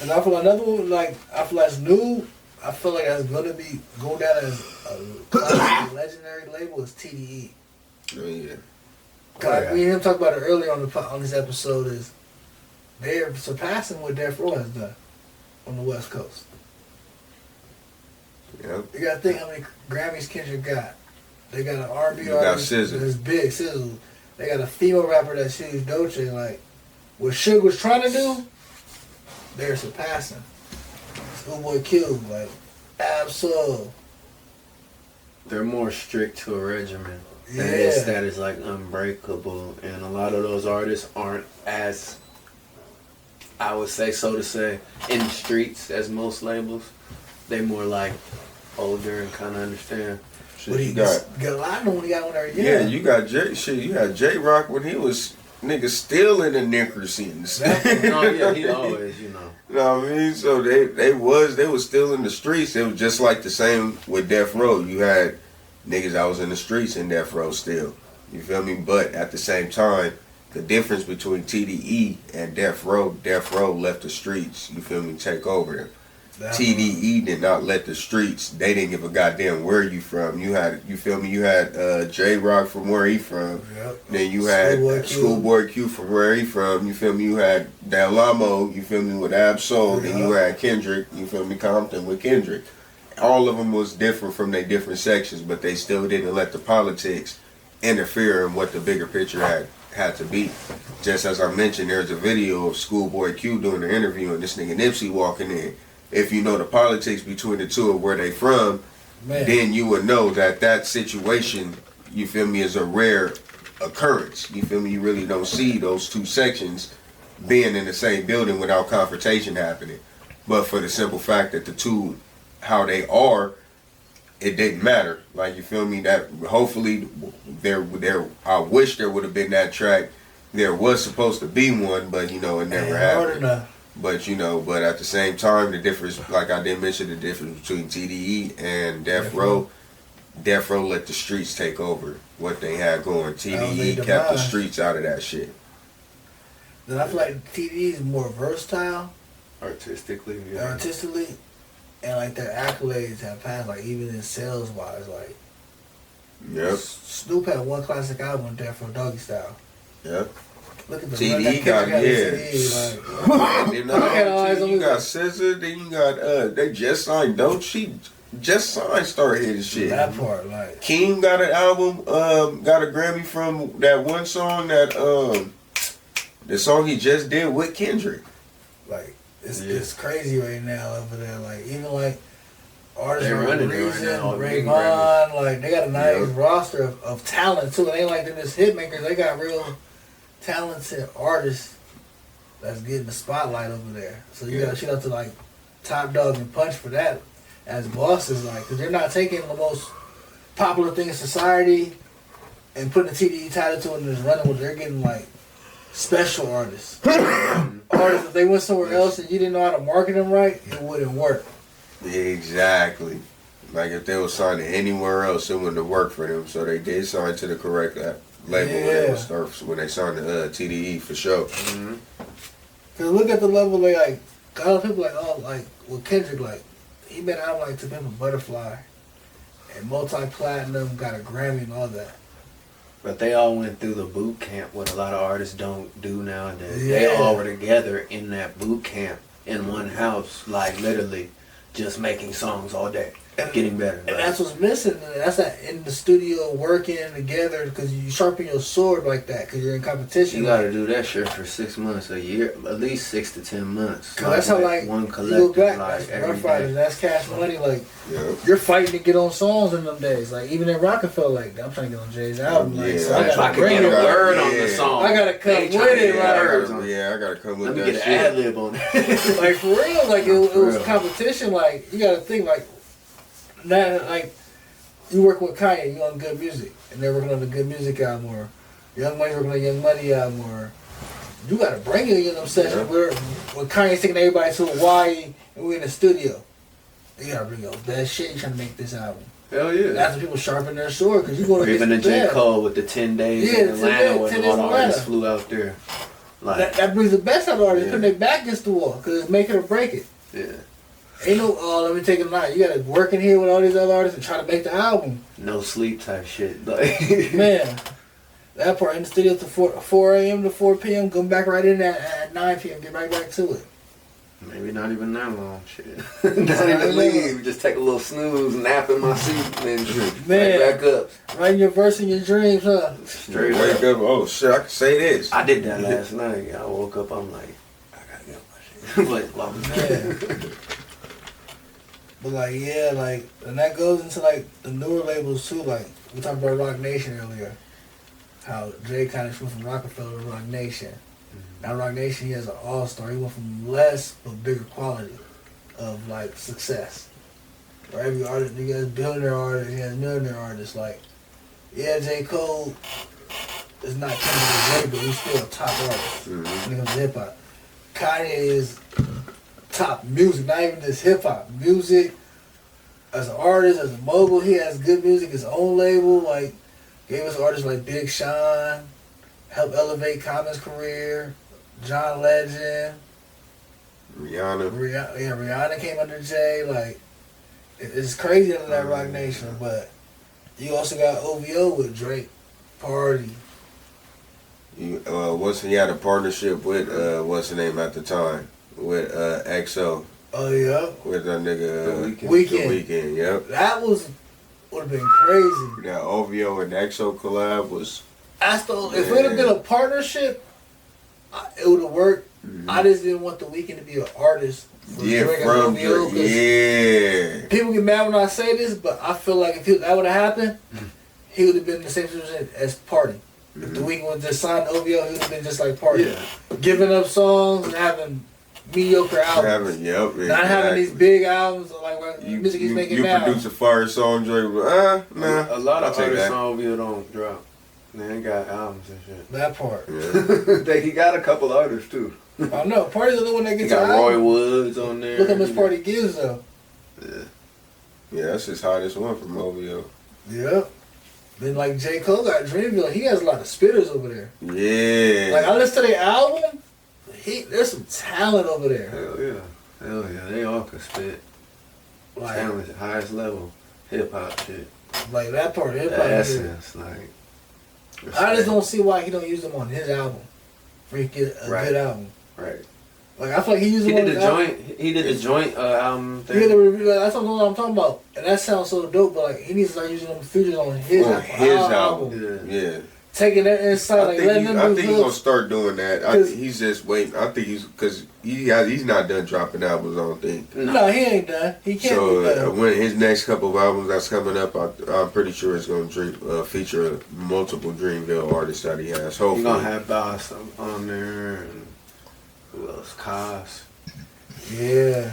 And I feel like another one, I feel like it's new. I feel like that's gonna go down as a legendary label is TDE. Oh yeah. We didn't talk about it earlier on this episode. Is they're surpassing what Death Row has done on the West Coast. Yep. You gotta think how many Grammys Kendrick got. They got an R&B artist that's big, Sizzle. They got a female rapper that's huge, Dolce. Like what Suge was trying to do, they're surpassing. Schoolboy Q, like Absol. They're more strict to a regimen. Yeah. And his status like unbreakable, and a lot of those artists aren't as, I would say, so to say, in the streets as most labels. They more like older and kind of understand. Shit, you got a lot of them when he got on there. Yeah, you got you had J-Rock when he was niggas still in the knicker scenes. Oh yeah, he always, You know what I mean? So they was still in the streets. It was just like the same with Death Row. You had niggas that was in the streets in Death Row still. You feel me? But at the same time, The difference between TDE and Death Row left the streets, you feel me, take over them. TDE did not let the streets, they didn't give a goddamn where you from. You had, you feel me, you had J-Rock from where he from. Yep. Then you had Schoolboy Q from where he from. You feel me, you had Del Lamo, you feel me, with Ab-Soul. Then you had Kendrick, you feel me, Compton with Kendrick. All of them was different from their different sections, but they still didn't let the politics interfere in what the bigger picture had to be. Just as I mentioned, there's a video of Schoolboy Q doing the interview and this nigga Nipsey walking in. If you know the politics between the two of where they from, then you would know that situation, you feel me, is a rare occurrence. You feel me? You really don't see those two sections being in the same building without confrontation happening. But for the simple fact that the two, how they are, it didn't matter. Like, you feel me? That hopefully there I wish there would have been that track. There was supposed to be one, but you know, it never happened. But you know, but at the same time, the difference, like I did mention, the difference between TDE and Death Row let the streets take over what they had going. TDE kept the streets out of that shit. Then I feel like TDE is more versatile, artistically, and like their accolades have passed, like even in sales wise, like. Yep. Snoop had one classic album, Death Row Doggy Style. Yep. Look at the TDE got CD, like, you got Scissor, then you got they just signed Dope. She just signed started hitting shit. That part, like King got an album, got a Grammy from that one song that the song he just did with Kendrick. Like it's crazy right now over there. Like even like artists they're running Reason, right now, Rayvon, like they got a nice roster of talent too. It ain't like they're just hit makers. They got real talented artists that's getting the spotlight over there. So you gotta shout out to like Top Dog and Punch for that as bosses, like, because they're not taking the most popular thing in society and putting a TDE title to it and just running with it. They're getting like special artists. Artists, if they went somewhere else and you didn't know how to market them right, it wouldn't work. Exactly. Like if they were signed to anywhere else, it wouldn't have worked for them. So they did sign to the correct label when they signed the TDE for sure. Cause look at the level they like. A lot of people like, oh, like with Kendrick, like he made an album like To Pimp a Butterfly and multi-platinum, got a Grammy and all that. But they all went through the boot camp, what a lot of artists don't do nowadays. They all were together in that boot camp in one house, like literally just making songs all day. Getting better. And that's what's missing. That's that in the studio working together because you sharpen your sword like that because you're in competition. You gotta do that shit for 6 months, a year, at least 6 to 10 months. Cause that's how like one collective, back, like that's Rough Riders, that's Cash Money. Like you're fighting to get on songs in them days. Like even in Rockefeller, like I'm trying to get on Jay's album. Like, so I gotta get a word on the song. I gotta come with it. I gotta come with that shit. Let me get an ad lib on it. Like for real, like it was competition. Like you gotta think like. That like you work with Kanye, you on Good Music, and they're working on the Good Music album, or Young Money working on the Young Money album, or you gotta bring it in them sessions where Kanye's taking everybody to Hawaii and we're in the studio. You gotta bring your best shit. You trying to make this album. Hell yeah! That's when people sharpen their sword because you going to even the J. Cole with the 10 days in Atlanta when all the artists flew out there. Like that brings the best out of artists, putting their back against the wall because it's make it or break it. Yeah. Ain't no, let me take it out. You gotta work in here with all these other artists and try to make the album. No sleep type shit. Like man, that part in the studio to 4 a.m. to 4 p.m. Come back right in at 9 p.m. Get right back to it. Maybe not even that long. Shit. Not even leave. Just take a little snooze, nap in my seat, and then right back up. Writing your verse in your dreams, huh? Straight wake up. Oh shit! I can say this. I did that last night. I woke up. I'm like, I gotta get my shit. Man. But like like and that goes into like the newer labels too. Like we talked about Rock Nation earlier, how Jay kind of went from Rockefeller to Rock Nation. Now Rock Nation, he has an all-star. He went from less but bigger quality of like success. For every artist, he has billionaire artists, he has millionaire artists. Like J. Cole is not Kendrick, but he's still a top artist when it comes to hip hop. Kanye is top music, not even just hip hop music. As an artist, as a mogul, he has good music, his own label. Like gave us artists like Big Sean, helped elevate Common's career. John Legend. Rihanna. Rihanna came under Jay. Like, it's crazy under that Rock Nation. But you also got OVO with Drake, Party. He had a partnership with what's the name at the time with XO. Oh yeah. With that nigga The Weeknd. The Weeknd, yep. That would have been crazy. That OVO and XO collab was. If it would have been a partnership, it would have worked. Mm-hmm. I just didn't want The Weeknd to be an artist. From OVO, yeah. People get mad when I say this, but I feel like if that would have happened, he would have been in the same situation as Party. Mm-hmm. If The Weeknd was just signed to OVO, he would have been just like Party. Yeah. Giving up songs and having mediocre albums. Not having these big albums like music he's making now. You produce a fire song, Drake. Nah. A lot of artists on OVO don't drop. They ain't got albums and shit. That part. Yeah. He got a couple others too. I know. Party's the only one that gets. He got Roy Woods on there. Look how much Party gives though. Yeah, that's his hottest one from OVO. Yeah. Then like J. Cole got Dreamville. He has a lot of spitters over there. Yeah. Like I listen to their album. There's some talent over there. Hell yeah. They all can spit. Like, talent at the highest level. Hip hop shit. Like that part of hip hop. Essence, like. Respect. I just don't see why he don't use them on his album. For he get a good album. Right. Like I feel like he used them on his album. He did the joint album thing. He did the review. That's what I'm talking about. And that sounds so dope. But like he needs to start using them features on his album. Yeah. Taking that inside, like letting them do. I think he's gonna start doing that. He's just waiting. I think he's not done dropping albums. I don't think. No, he ain't done. He can't. So when his next couple of albums that's coming up, I'm pretty sure it's gonna feature multiple Dreamville artists that he has. Hopefully, he's gonna have Boss on there, and who else? Cos. Yeah.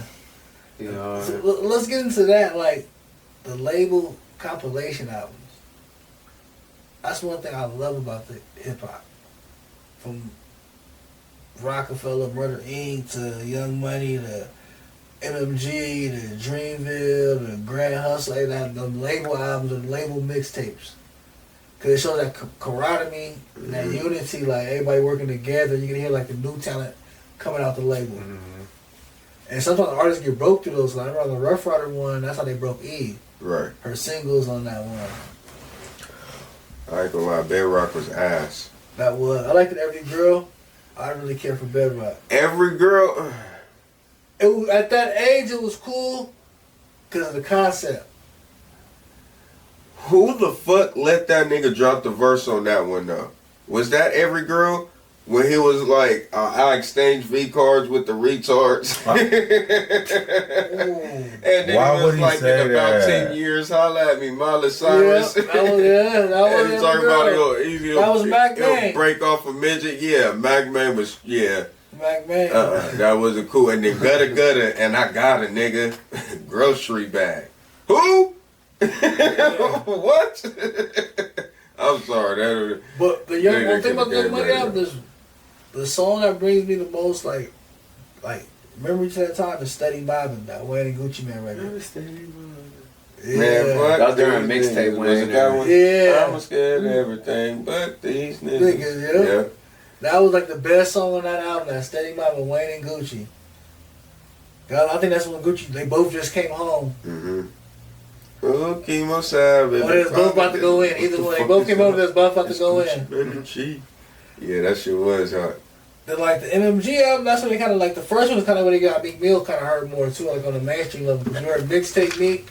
You know. So, let's get into that. Like the label compilation albums. That's one thing I love about the hip hop. From Rockefeller, Murder Inc. to Young Money to MMG to Dreamville to Grand Hustle, like the label albums and label mixtapes. Cause it shows that camaraderie and that unity, like everybody working together. You can hear like the new talent coming out the label. Mm-hmm. And sometimes artists get broke through those. Like I remember the Rough Rider one, that's how they broke Eve. Right. Her singles on that one. I ain't gonna lie, Bedrock was ass. That was. I liked it. Every Girl. I didn't really care for Bedrock. Every Girl. At that age, it was cool because of the concept. Who the fuck let that nigga drop the verse on that one though? Was that Every Girl? When he was like, I exchanged V cards with the retards. And then he was like, in about 10 years, holla at me, Miley Cyrus. Yeah, that was and he talking about that was Mac Man. Break off a midget. Yeah, Mac Man was, Mac Man. That wasn't cool. And then Gutter, and I got a nigga. Grocery bag. Who? What? I'm sorry. But the one thing about Young Money album is the song that brings me the most, like memory to that time is Steady Mobbin', that Wayne and Gucci Man record. Yeah. Man, fuck. That was during mixtape Wayne. Yeah. I'm scared of everything but these niggas. Yeah. That was like the best song on that album, that Steady Mobbin', Wayne and Gucci. I think that's when they both just came home. Mm-hmm. Oh, Chemo Savage. They was both about to go in. Either one. They both came over, they was both about to go in. Yeah, that shit was hot. Then like the MMG album, that's when they kind of like the first one was kind of where they got Meek Mill kind of hurt more too, like on the mainstream level. Because you heard Mixtape Meek.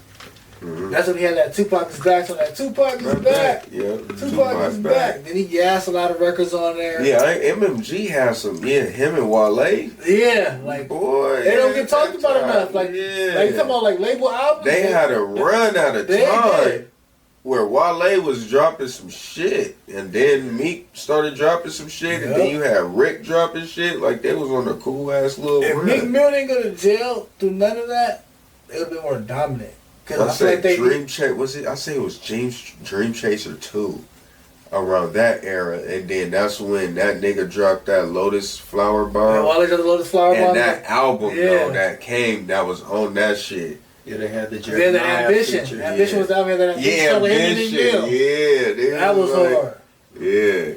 Mm-hmm. That's when he had that Tupac is back. So that Tupac is back. Yeah, Tupac is back. Then he gassed a lot of records on there. Yeah, MMG has some. Yeah, him and Wale. Yeah, like boy, they don't get talked about enough. Like you talking about like label albums. They had a run out of time. Where Wale was dropping some shit, and then Meek started dropping some shit, and then you had Rick dropping shit. Like they was on a cool ass little If run. Meek Mill didn't go to jail through none of that, they would have been more dominant. I said Dream Chaser. Was it? I say it was Dream Chaser 2, around that era, and then that's when that nigga dropped that Lotus Flower Bomb. Yeah, Wale dropped the Lotus Flower Bomb. And that album though that came, that was on that shit. Yeah, they had the Ambition. Feature. Ambition was out there. Ambition. Yeah, that was hard. Yeah.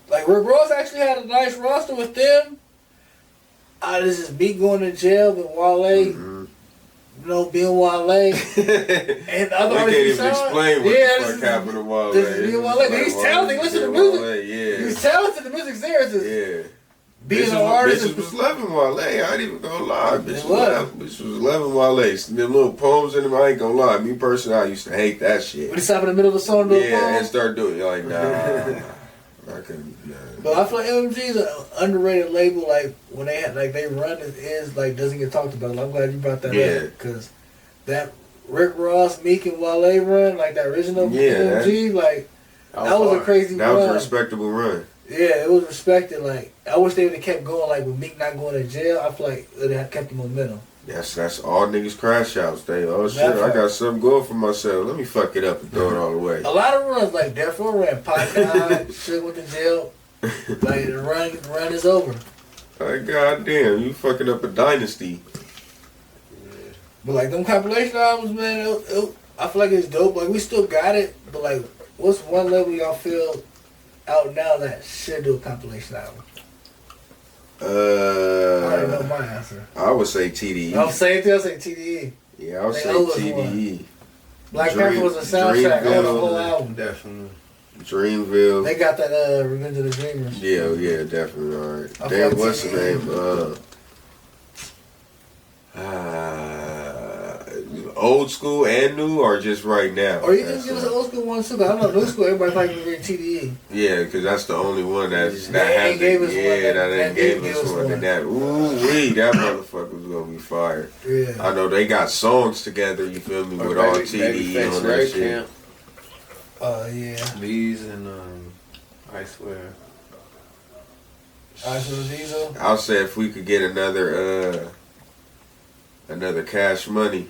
Like Rick Ross actually had a nice roster with them. This is me going to jail, but Wale, being Wale. And the other we can't artists even explain what the fuck happened to Wale. This is being Wale. He's talented. Listen to music. Yeah. He's talented. The music's there. It's just being an artist. Bitches was loving Wale. I ain't even gonna lie. Bitches was loving Wale. Them little poems in them, I ain't gonna lie. Me personally, I used to hate that shit. When he stop in the middle of a song, and start doing it. Like, nah. I couldn't. Nah. But I feel like MMG's an underrated label. Like when they run is like doesn't get talked about. I'm glad you brought that up because that Rick Ross, Meek, and Wale run, like that original MMG, like that was a crazy run. That was a respectable run. Yeah, it was respected. Like I wish they would have kept going. Like with Meek not going to jail, I feel like it would have kept the momentum. That's all niggas crash outs. Shit, I got something going for myself. Let me fuck it up and throw it all away. A lot of runs like Death Row ran, Pac died, shit went to jail. Like the run is over. Like goddamn, you fucking up a dynasty. But like them compilation albums, man, I feel like it's dope. Like we still got it, but like, what's one level y'all feel out now that should do a compilation album? I already know my answer. I would say TDE. I'm saying TDE. Yeah, I would say TDE. Black Panther was a soundtrack on the whole album. Definitely. Dreamville. They got that Revenge of the Dreamers. Yeah, definitely. All right. Damn, what's the name? Old school and new, or just right now? Or you can give us an old school one too. But I know new school. Everybody probably can read TDE. Yeah, because that's the only one that ain't gave us one. That gave us one. And that that motherfucker was gonna be fire. Yeah. I know they got songs together. You feel me? With all TDE on that shit. Yeah. These and I swear. Diesel. I'll say if we could get another Cash Money.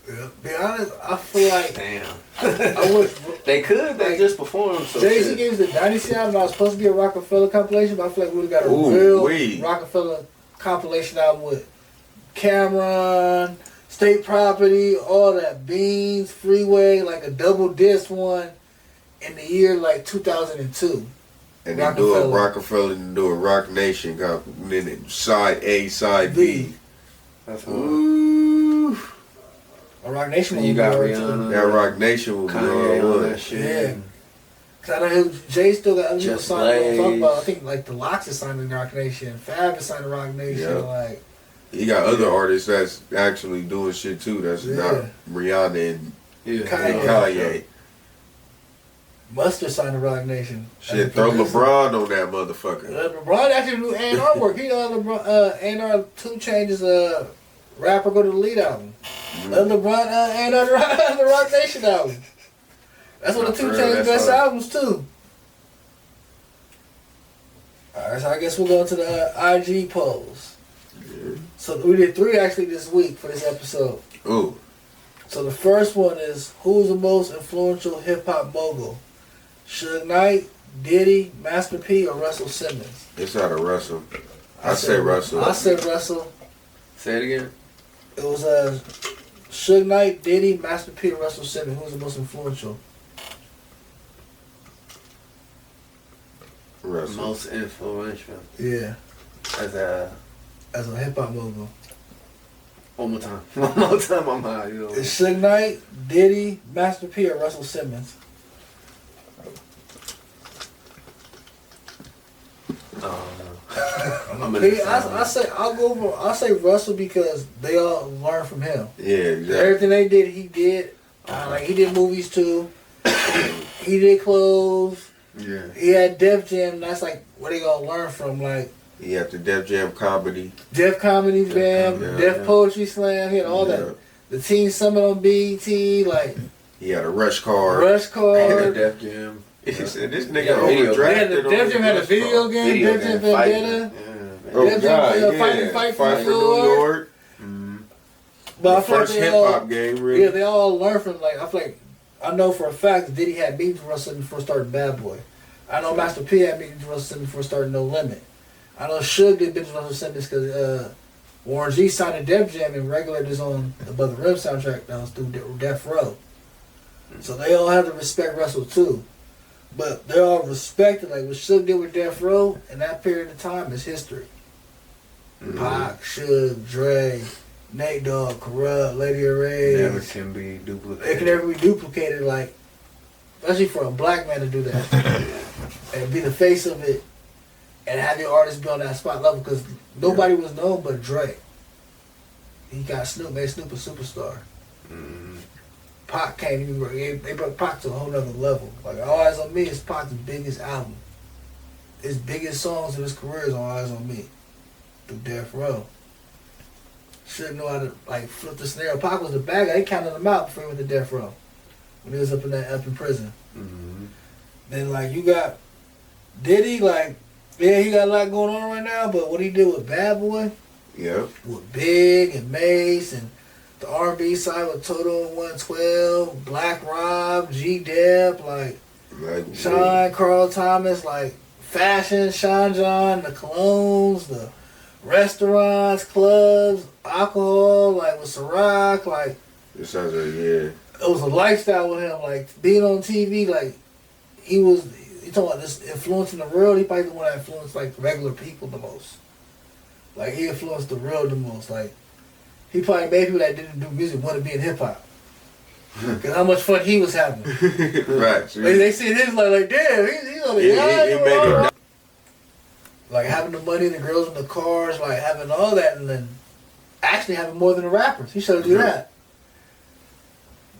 Yeah. Be honest, I feel like damn. I wish they could. They just performed. So Jay-Z gave us the Dynasty album. I was supposed to be a Rockefeller compilation, but I feel like we would have got a real Rockefeller compilation album with Cameron, State Property, all that, Beans, Freeway, like a double disc one in the year like 2002. And then do a Rockefeller and do a Rock Nation, then side A, side B. That's hard. Ooh. A Rock Nation. You got Rihanna. That Rock Nation will be on that shit. Yeah. Cause I know Jay still got other people signed. Talking about, I think like the Locks is signed in Rock Nation, Fab is signed in Rock Nation. Like he got other artists that's actually doing shit too. That's not Rihanna and Kanye. Mustard signed to Rock Nation. Shit, throw LeBron on that motherfucker. LeBron actually do A&R work. He done A&R 2 Changes rapper go to the lead album. LeBron A&R the Rock Nation album. That's one of the 2 Chainz best albums too. Alright, so I guess we'll go to the IG polls. Yeah. So we did 3 actually this week for this episode. Ooh. So the first one is, who's the most influential hip-hop mogul? Suge Knight, Diddy, Master P, or Russell Simmons? It's out of Russell. I say Russell. I said Russell. Say it again. It was Suge Knight, Diddy, Master P, or Russell Simmons. Who's the most influential? Russell. Most influential. Yeah. As a hip-hop mogul. One more time. One more time, I'm high. You know. It's Suge Knight, Diddy, Master P, or Russell Simmons? I'll say Russell because they all learn from him. Yeah, exactly. Everything they did, he did. Like he did movies too. He did clothes. Yeah. He had Def Jam. That's like where they gonna learn from. Like he had the Def Jam comedy. Def Comedy Jam, Def Poetry Slam. He had all that. The Teen Summit on BET. Like he had a Rush Card. Rush Card. Def Jam. He said this nigga overdrafted. Def Jam had a video game. Def Jam Vendetta. Def Jam Fight for New York. But the first hip hop game, really. Yeah, they all learn from I feel like I know for a fact Diddy had beats with Russell before starting Bad Boy. I know Master P had beats with Russell before starting No Limit. I know Suge did beats with Russell Simmons because Warren G signed a Def Jam and regulated his on Above the Rim soundtrack that was through Death Row. So they all have to respect Russell too. But they're all respected. Like what Suge did with Death Row in that period of time is history. Pac, Suge, Dre, Nate Dogg, Corrupt, Lady Array. Never can be duplicated. It can never be duplicated, like, especially for a black man to do that. And be the face of it and have your artist be on that spot level because nobody was known but Dre. He got Snoop, made Snoop a superstar. Pac came, they brought Pac to a whole nother level. Like, All Eyes on Me is Pac's biggest album. His biggest songs of his career is All Eyes on Me. Through Death Row. Should know how to like flip the snare. Pac was the bad guy. He counted him out before he went to Death Row. When he was up in prison. Then like you got Diddy, like, yeah, he got a lot going on right now, but what he did with Bad Boy, with Big and Mace and the R&B side with Toto and 112, Black Rob, G-Dep, like Sean, Carl Thomas, like fashion, Sean John, the colognes, the restaurants, clubs, alcohol, like with Ciroc, like it sounds like it was a lifestyle with him, like being on TV, like he was. You talking about this influencing the world? He probably the one that influenced like regular people the most. Like he influenced the world the most. Like he probably made people that didn't do music want to be in hip hop. Cause how much fun he was having. Right. They see his like damn, he's on the like having the money, the girls in the cars, like having all that, and then actually having more than the rappers. He should do that.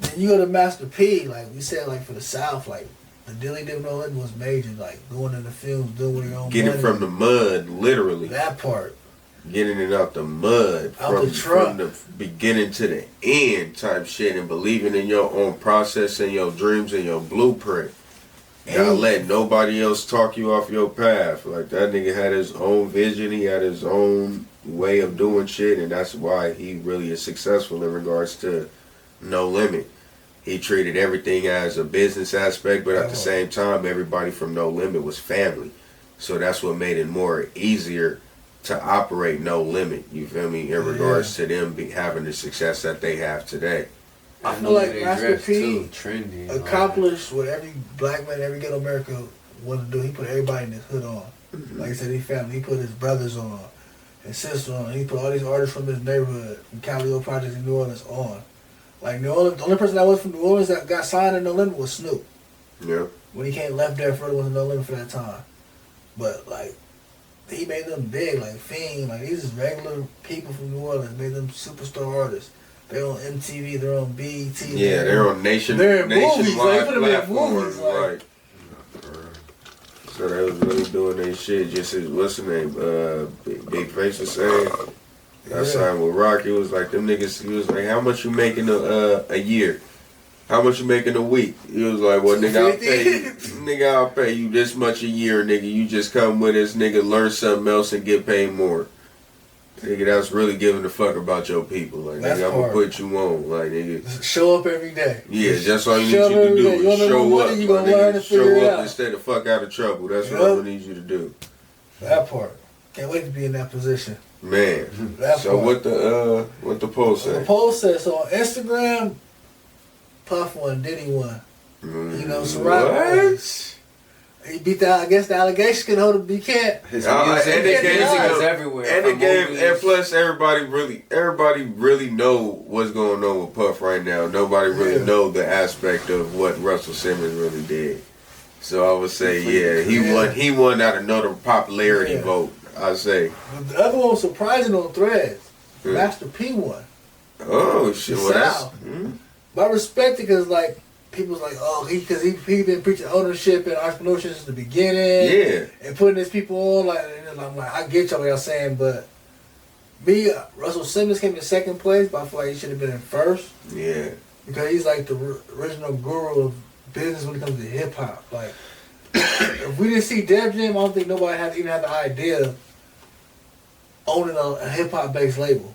Then you go to Master P, like we said, like for the South, like. The Dilly Dim No Limit was major, like going into films, doing your own Getting money. from the mud, literally. That part. Getting it out the mud. Out the truck. From the beginning to the end type shit and believing in your own process and your dreams and your blueprint. Not let nobody else talk you off your path. Like that nigga had his own vision, he had his own way of doing shit, and that's why he really is successful in regards to No Limit. He treated everything as a business aspect, but at the same time, everybody from No Limit was family. So that's what made it more easier to operate No Limit, you feel me, in regards to them having the success that they have today. I feel like Master P trendy, accomplished what every black man, every ghetto America wanted to do. He put everybody in his hood on. Like I said, he family. He put his brothers on, his sister on. He put all these artists from his neighborhood, from Calio Projects in New Orleans on. Like New Orleans, the only person that was from New Orleans that got signed in No Limit was Snoop. Yeah. When he came left there for was No Limit for that time. But like he made them big, like Fiend, like these is regular people from New Orleans, made them superstar artists. They're on MTV, they're on BET. Yeah, they're on they're in movies, like, put them in platforms, movies, like. right. So they was really doing their shit. Just as what's the name? Big Face was saying. I signed with Rock. It was like them niggas. He was like, "How much you making a year? How much you making a week?" He was like, "Well, nigga, I'll pay you. Nigga, I'll pay you this much a year, nigga. You just come with us, nigga. Learn something else and get paid more." Nigga, that's really giving a fuck about your people. Like, nigga, I'm gonna put you on. Like, nigga, show up every day. Yeah, that's all you need you to do. Is show up. You gonna learn to figure it out. Instead of fuck out of trouble. That's what I need you to do. That part. Can't wait to be in that position. Man. That so part. what the post say? The post says so on Instagram, Puff won, Diddy won. You know, Ciroc. He beat the. I guess the allegation can hold him. He can't. His music is everywhere. And the game, and plus everybody really know what's going on with Puff right now. Nobody really know the aspect of what Russell Simmons really did. So I would say, he won out of another popularity vote. I'd say. But the other one was surprising on Threads. Master P won. Oh shit! Well, that's. But I respect it because like. People's like, oh, he been preaching ownership and entrepreneurship since the beginning. Yeah. And putting his people on, like, and I'm like, I get y'all saying, but me, Russell Simmons came in second place, but I feel like he should have been in first. Yeah. Because he's like the original guru of business when it comes to hip hop. Like, if we didn't see Def Jam, I don't think nobody even had the idea of owning a hip hop based label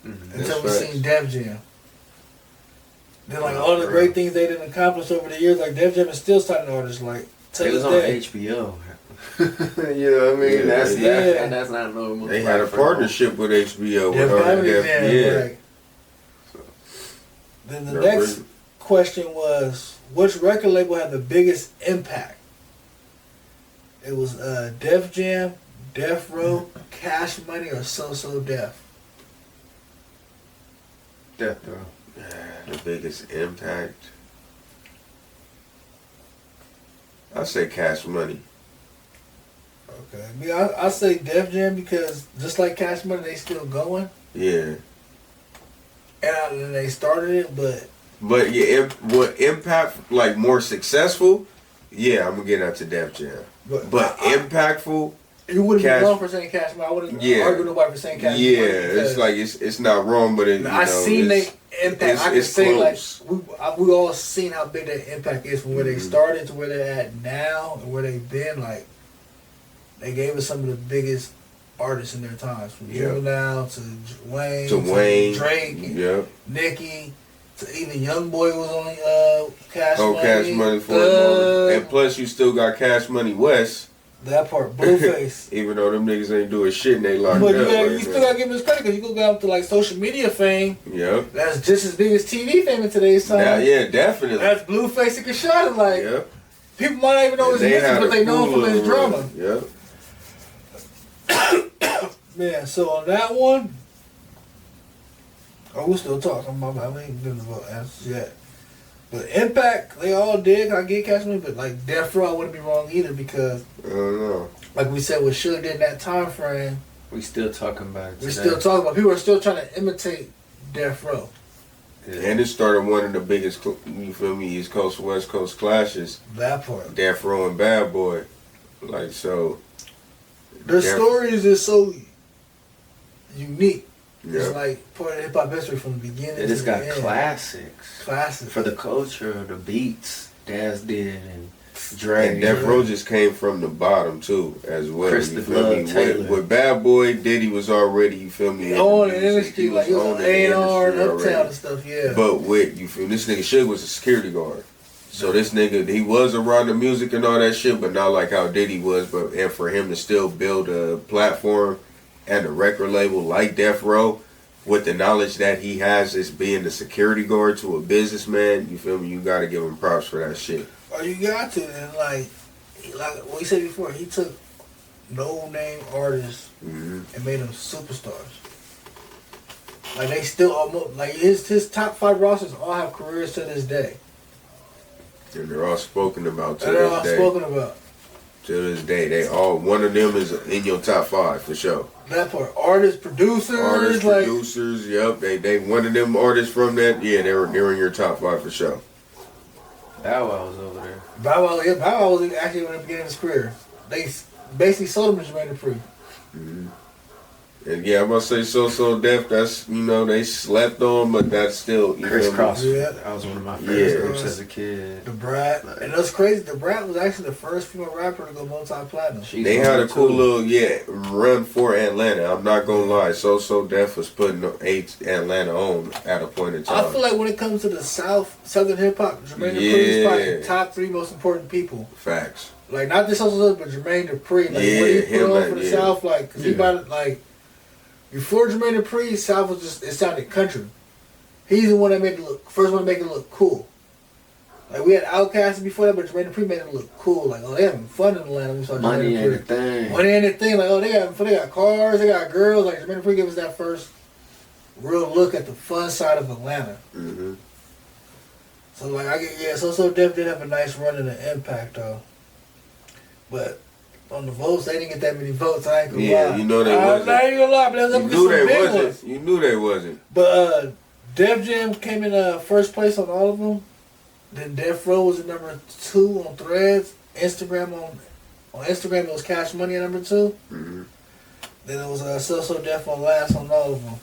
until we seen Def Jam. Then like all the great things they didn't accomplish over the years, like Def Jam is still signing artists. Like it was on HBO. You know what I mean? That's not normal. They had a partnership with HBO. Like, then the next question was, which record label had the biggest impact It was Def Jam, Death Row, Cash Money, or So Def. Death Row. The biggest impact. I say Cash Money. Okay. I mean, I say Def Jam because just like Cash Money, they still going. Yeah. And they started it, but yeah, what impact, like more successful? Yeah, I'm gonna get out to Def Jam. But impactful. You wouldn't Cash, be wrong for saying Cash Money. I wouldn't argue with nobody for saying Cash Money. Yeah, it's like it's not wrong, but I seen the impact. I can say close. like we all seen how big that impact is from where they started to where they're at now and where they've been. Like they gave us some of the biggest artists in their times, from Juvenile to Wayne to Drake, Nicki. To even Young Boy was on Cash Money. Cash Money for a moment. And plus, you still got Cash Money West. That part, Blueface. Even though them niggas ain't doing shit and they locked but up. you still gotta give him his credit because you go down to like social media fame. Yep. That's just as big as TV fame in today's time. Yeah, definitely. That's Blueface and Kashada. Like, people might not even know his music, but they know him from his drama. Yep. Man, so on that one, we're still talking about that. We ain't doing the answers yet. But Impact, they all did. I get Cash Money, but like Death Row, I wouldn't be wrong either because, I don't know. Like we said, what Suge did in that time frame, we still talking about it. We're still talking about. People are still trying to imitate Death Row. Yeah. And it started one of the biggest, you feel me, East Coast West Coast clashes. That part. Death Row and Bad Boy, like so. Their stories is so unique. Yeah. It's like part of hip hop history from the beginning. It just got end. classics. Classics for the culture, the beats Daz did, and Dre. And Death Row just came from the bottom too, as well. Chris you the feel me? Taylor. With Bad Boy, Diddy was already, you feel me? On the industry, like he was on A&R and Uptown already. and stuff, yeah. But with, you feel this nigga Suge was a security guard. So this nigga, he was around the music and all that shit, but not like how Diddy was. But and for him to still build a platform and a record label like Death Row, with the knowledge that he has as being the security guard to a businessman, you feel me? You gotta give him props for that shit. Oh, you got to, and like what we said before, he took no-name artists and made them superstars. Like they still almost like his top 5 rosters all have careers to this day. And they're all spoken about to they're this all day. spoken about. To this day, they all, one of them is in your top 5 for sure. That part, artists, producers, producers, yep. They one of them artists from that, yeah, they're in your top 5 for sure. Bow Wow was over there. Bow Wow was actually in the beginning of his career. They basically sold him to Jermaine Dupri. And yeah, I'm gonna say So Def. That's, you know, they slept on, but that's still Chris Cross. Yeah. That was one of my favorite groups as a kid. The Brat, and that's crazy. The Brat was actually the first female rapper to go multi-platinum. They had a cool little run for Atlanta. I'm not gonna lie. So Def was putting Atlanta on at a point in time. I feel like when it comes to the Southern hip hop, Jermaine Dupri is probably the top 3 most important people. Facts. Like not just also, but Jermaine Dupri. Like what he put on for the South, like cause he about like. Before Jermaine Dupri, South was just, it sounded country. He's the one that made it look, first one to make it look cool. Like we had Outkast before that, but Jermaine Dupri made it look cool. Like, oh, they having fun in Atlanta. We saw Money Jermaine ain't a Dupri. thing. Money ain't a thing. Like, oh, they got cars, they got girls. Like Jermaine Dupri gave us that first real look at the fun side of Atlanta. So like, So Def did have a nice run in the Impact though. But on the votes, they didn't get that many votes. I ain't gonna lie. Yeah, you know they wasn't. I ain't gonna lie, but they was up against some big ones. You knew they wasn't. But Def Jam came in first place on all of them. Then Death Row was at number 2 on Threads. Instagram on Instagram it was Cash Money at number 2. Then it was So Def on last on all of them.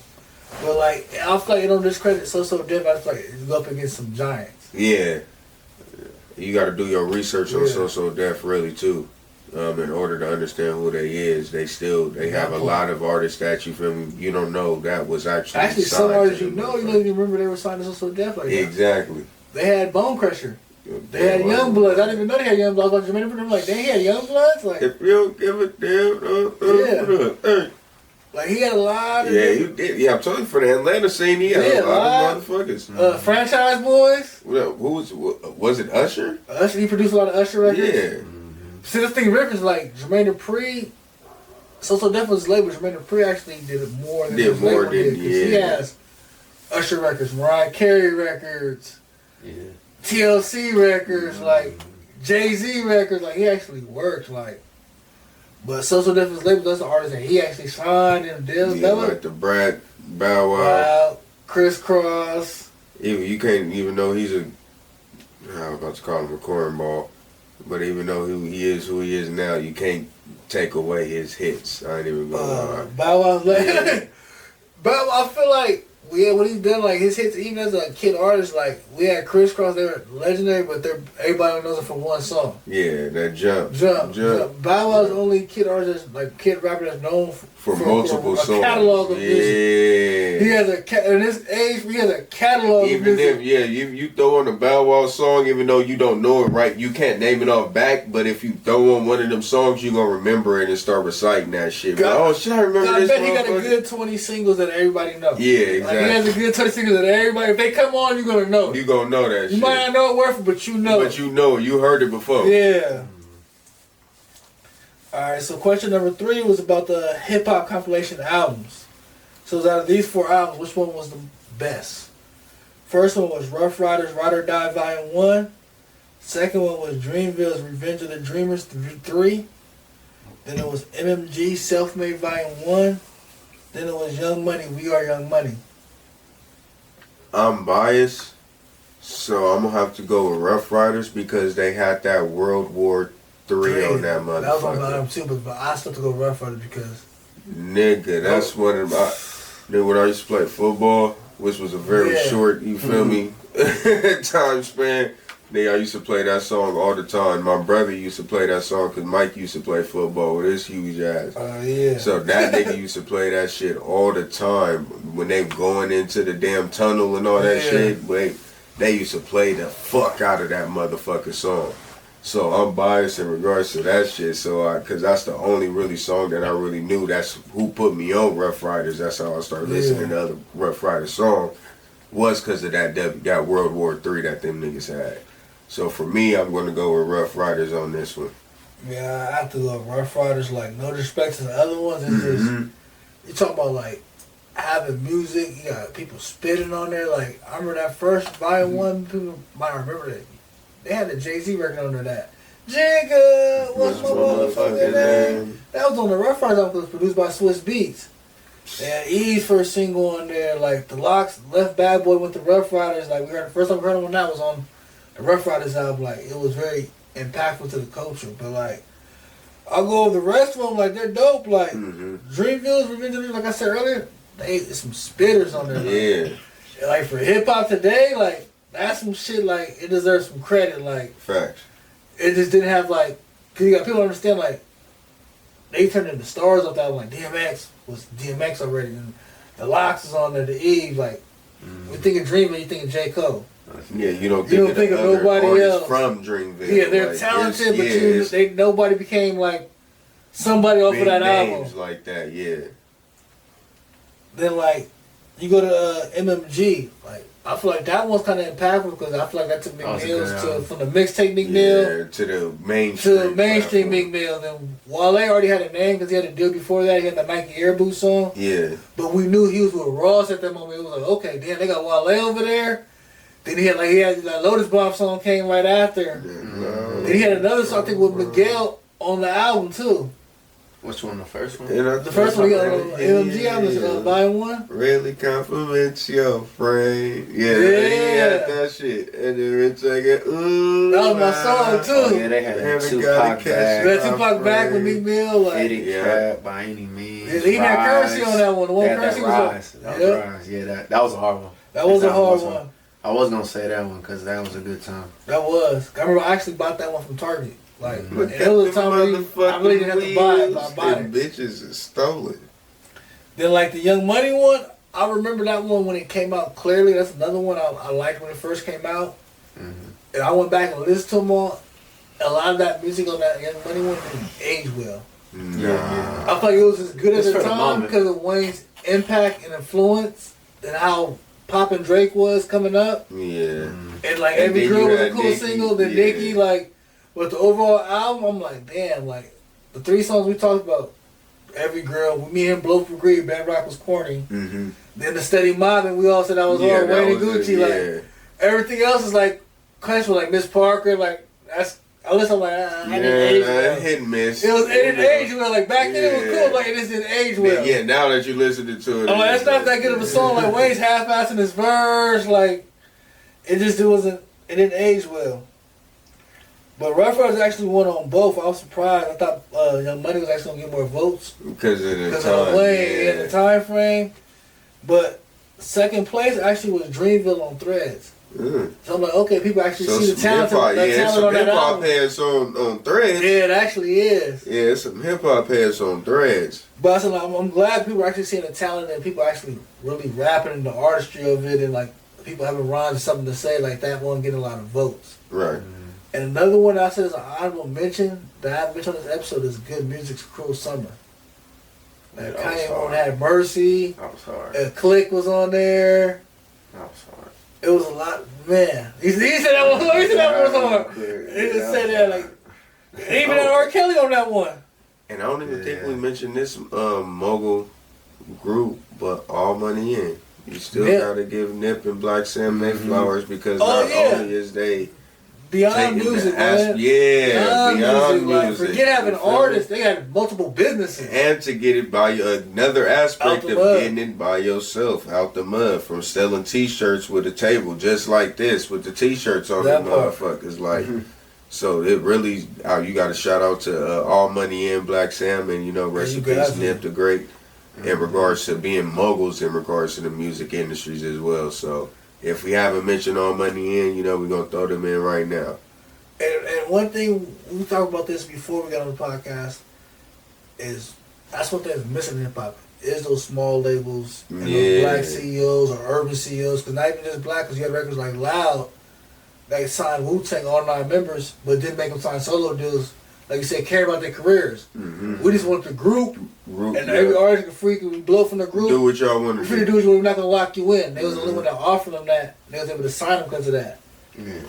But like I feel like you don't discredit So Def. I feel like you go up against some giants. Yeah, you got to do your research on So Def really too. In order to understand who they is, they have a lot of artists that you feel me, you don't know that was actually some artists you don't even remember they were signed to So Def like that. Exactly. They had Bone Crusher. They had Young Bloods. I didn't even know they had Young Bloods. Like Jermaine Dupri, like they had Young Bloods. Like if you don't give a damn, like he had a lot of he did. Yeah, I'm telling you, for the Atlanta scene, he had a lot of motherfuckers. Franchise Boys. Who was it? Usher? Usher. He produced a lot of Usher records. Yeah. See, this thing records like Jermaine Dupri. So Def was his label. Jermaine Dupri actually did it more than his label did. He has Usher records, Mariah Carey records, TLC records, like Jay-Z records. Like he actually works. Like, but So Def was label. That's the artist that he actually signed and deals. Like the Brad Bow Wow, Criss Cross. Even you can't even know he's a. I was about to call him a cornball, but even though he is now, you can't take away his hits. I ain't even gonna lie. Bow Wow's like, Bow Wow, I feel like what he's done, like his hits, even as a kid artist, like we had Criss Cross, they were legendary, but everybody knows it from one song. Yeah, that jump. Bow Wow's the only kid artist, like kid rapper that's known for multiple songs. Catalog of music. He has in his age, he has a catalog even of music. If you throw on a Bow Wow song, even though you don't know it right, you can't name it off back, but if you throw on one of them songs, you're gonna remember it and start reciting that shit. Oh shit, I remember this. I bet he got a good 20 singles that everybody knows. Yeah, exactly. Like, he has a good 20 singles that everybody, if they come on, you're gonna know it. You gonna know that shit. You might not know it word for, but you know it. But you know it. You heard it before. Yeah. Alright, so question number 3 was about the hip-hop compilation albums. So out of these 4 albums, which one was the best? First one was Rough Riders Ride or Die Volume 1. Second one was Dreamville's Revenge of the Dreamers 3. Then it was MMG Self-Made Volume 1. Then it was Young Money, We Are Young Money. I'm biased, so I'm gonna have to go with Rough Riders because they had that World War III on that motherfucker. That was on the album too, but I still have to go Rough Riders because... Nigga, that's one of my... Then when I used to play football, which was a very short, you feel me, time span, I used to play that song all the time. My brother used to play that song because Mike used to play football with his huge ass. Yeah. So that nigga used to play that shit all the time. When they going into the damn tunnel and all that shit, they used to play the fuck out of that motherfucking song. So I'm biased in regards to that shit. So because that's the only really song that I really knew. That's who put me on Rough Riders. That's how I started listening to other Rough Riders songs. Was because of that World War III that them niggas had. So for me, I'm going to go with Rough Riders on this one. Yeah, I have to go with Rough Riders. Like, no disrespect to the other ones. It's just, you talking about like having music, you got people spitting on there. Like, I remember that first Volume 1, people might remember that. They had the Jay-Z record under that. Jigga, what's my motherfucking name? That was on the Rough Riders album. It was produced by Swiss Beats. They had E's first single on there. Like, the Locks left Bad Boy with the Rough Riders. Like, the first time we heard them on that was on the Rough Riders album. Like, it was very impactful to the culture. But, like, I'll go over the rest of them. Like, they're dope. Like, Dreamville's Revenge of the Dreamers, like I said earlier, there's some spitters on there. Like, for hip-hop today, like, that's some shit, like, it deserves some credit, like... Facts. It just didn't have, like... Because you got people understand, like, they turned into stars off that one. Like, DMX was DMX already. And the Locks is on there, the Eve, like... You think of Dreamville, you think of J. Cole. Yeah, you don't think of nobody else from Dreamville. Yeah, they're like, talented, but nobody became, like, somebody off of that album. Like that, yeah. Then, like, you go to MMG, like, I feel like that one's kind of impactful because I feel like that took McNeil's from the mixtape McNeil to the mainstream McNeil. Then Wale already had a name because he had a deal before that. He had the Nike Air Boost song. Yeah. But we knew he was with Ross at that moment. It was like, okay, damn, they got Wale over there. Then he had that Lotus Bomb song came right after. Then he had another song I think with Miguel on the album too. Which one? The first one? The first one, he got on MMG album, Volume 1. Really compliments your friend. Yeah. They had that shit. And then take it, ooh. That was my song, too. Oh, yeah, they had Tupac back. They had Tupac back with Meek Mill. Like, Eddie Crab by any means. Yeah, he had Currency on that one. The one Currency was on. That was Rise. Yeah, that was a hard one. That was a hard one. I was going to say that one because that was a good time. That was. I remember I actually bought that one from Target. Like, it was a time I really didn't have to buy it, but I bought it. Bitches is stolen. Then, like, the Young Money one, I remember that one when it came out clearly. That's another one I liked when it first came out. And I went back and listened to them all. A lot of that music on that Young Money one didn't age well. Nah. I feel like it was as good at the time because of Wayne's impact and influence and how Poppin' Drake was coming up. Yeah. And, like, every girl was a cool single. Then Nicki, like... But the overall album, I'm like, damn, like the 3 songs we talked about, Every Girl, me and Blow for Greed, Bad Rock was corny. Mm-hmm. Then the Steady Mobbing, we all said that was all Wayne and Gucci. Like everything else is like questionable, like Miss Parker, like that's. I listen, like I didn't age well. Hit and miss. It didn't age well. Like back then, it was cool. Like it just didn't age well. Yeah, now that you listening to it, I'm like, that's not that good of a song. Like Wayne's half-assing his verse. Like it just wasn't. It didn't age well. But Rough Riders actually won on both. I was surprised. I thought Young Money was actually gonna get more votes because of the time, and the time frame. But second place actually was Dreamville on Threads. So I'm like, okay, people actually see the talent. Some hip hop heads on Threads. Yeah, it actually is. Yeah, some hip hop heads on Threads. But I said, I'm glad people are actually seeing the talent and people actually really rapping and the artistry of it, and like people having rhymes and something to say. Like that one getting a lot of votes. Right. And another one I said is an honorable mention that I haven't mentioned on this episode is Good Music's Cruel Summer. Like Kanye one had Mercy. That was hard. Click was on there. That was hard. It was a lot, man. He said that one. He said that one was hard. He just said that like, even had R. Kelly on that one. And I don't even think we mentioned this Mogul group, but All Money In. You still gotta give Nip and Black Sam their flowers because not only is they beyond music, man. Beyond music. Like, forget having artists; they got multiple businesses. And to get it by another aspect of getting it by yourself out the mud, from selling T-shirts with a table just like this with the T-shirts on the motherfuckers. Like, so it really, you got to shout out to All Money In, Black Sam, and rest in peace, Nip the Great, in regards to being moguls in regards to the music industries as well. So. If we haven't mentioned All Money In, we're going to throw them in right now. And one thing, we talked about this before we got on the podcast, is that's one thing that's missing in hip-hop, is those small labels and those black CEOs or urban CEOs, because not even just black, because you had records like Loud, that signed Wu-Tang all 9 members, but didn't make them sign solo deals. Like you said, care about their careers. Mm-hmm. We just want the group and every artist can freaking blow from the group. Do what y'all want to do. We're not going to lock you in. They was the only one that offered them that. They was able to sign them because of that.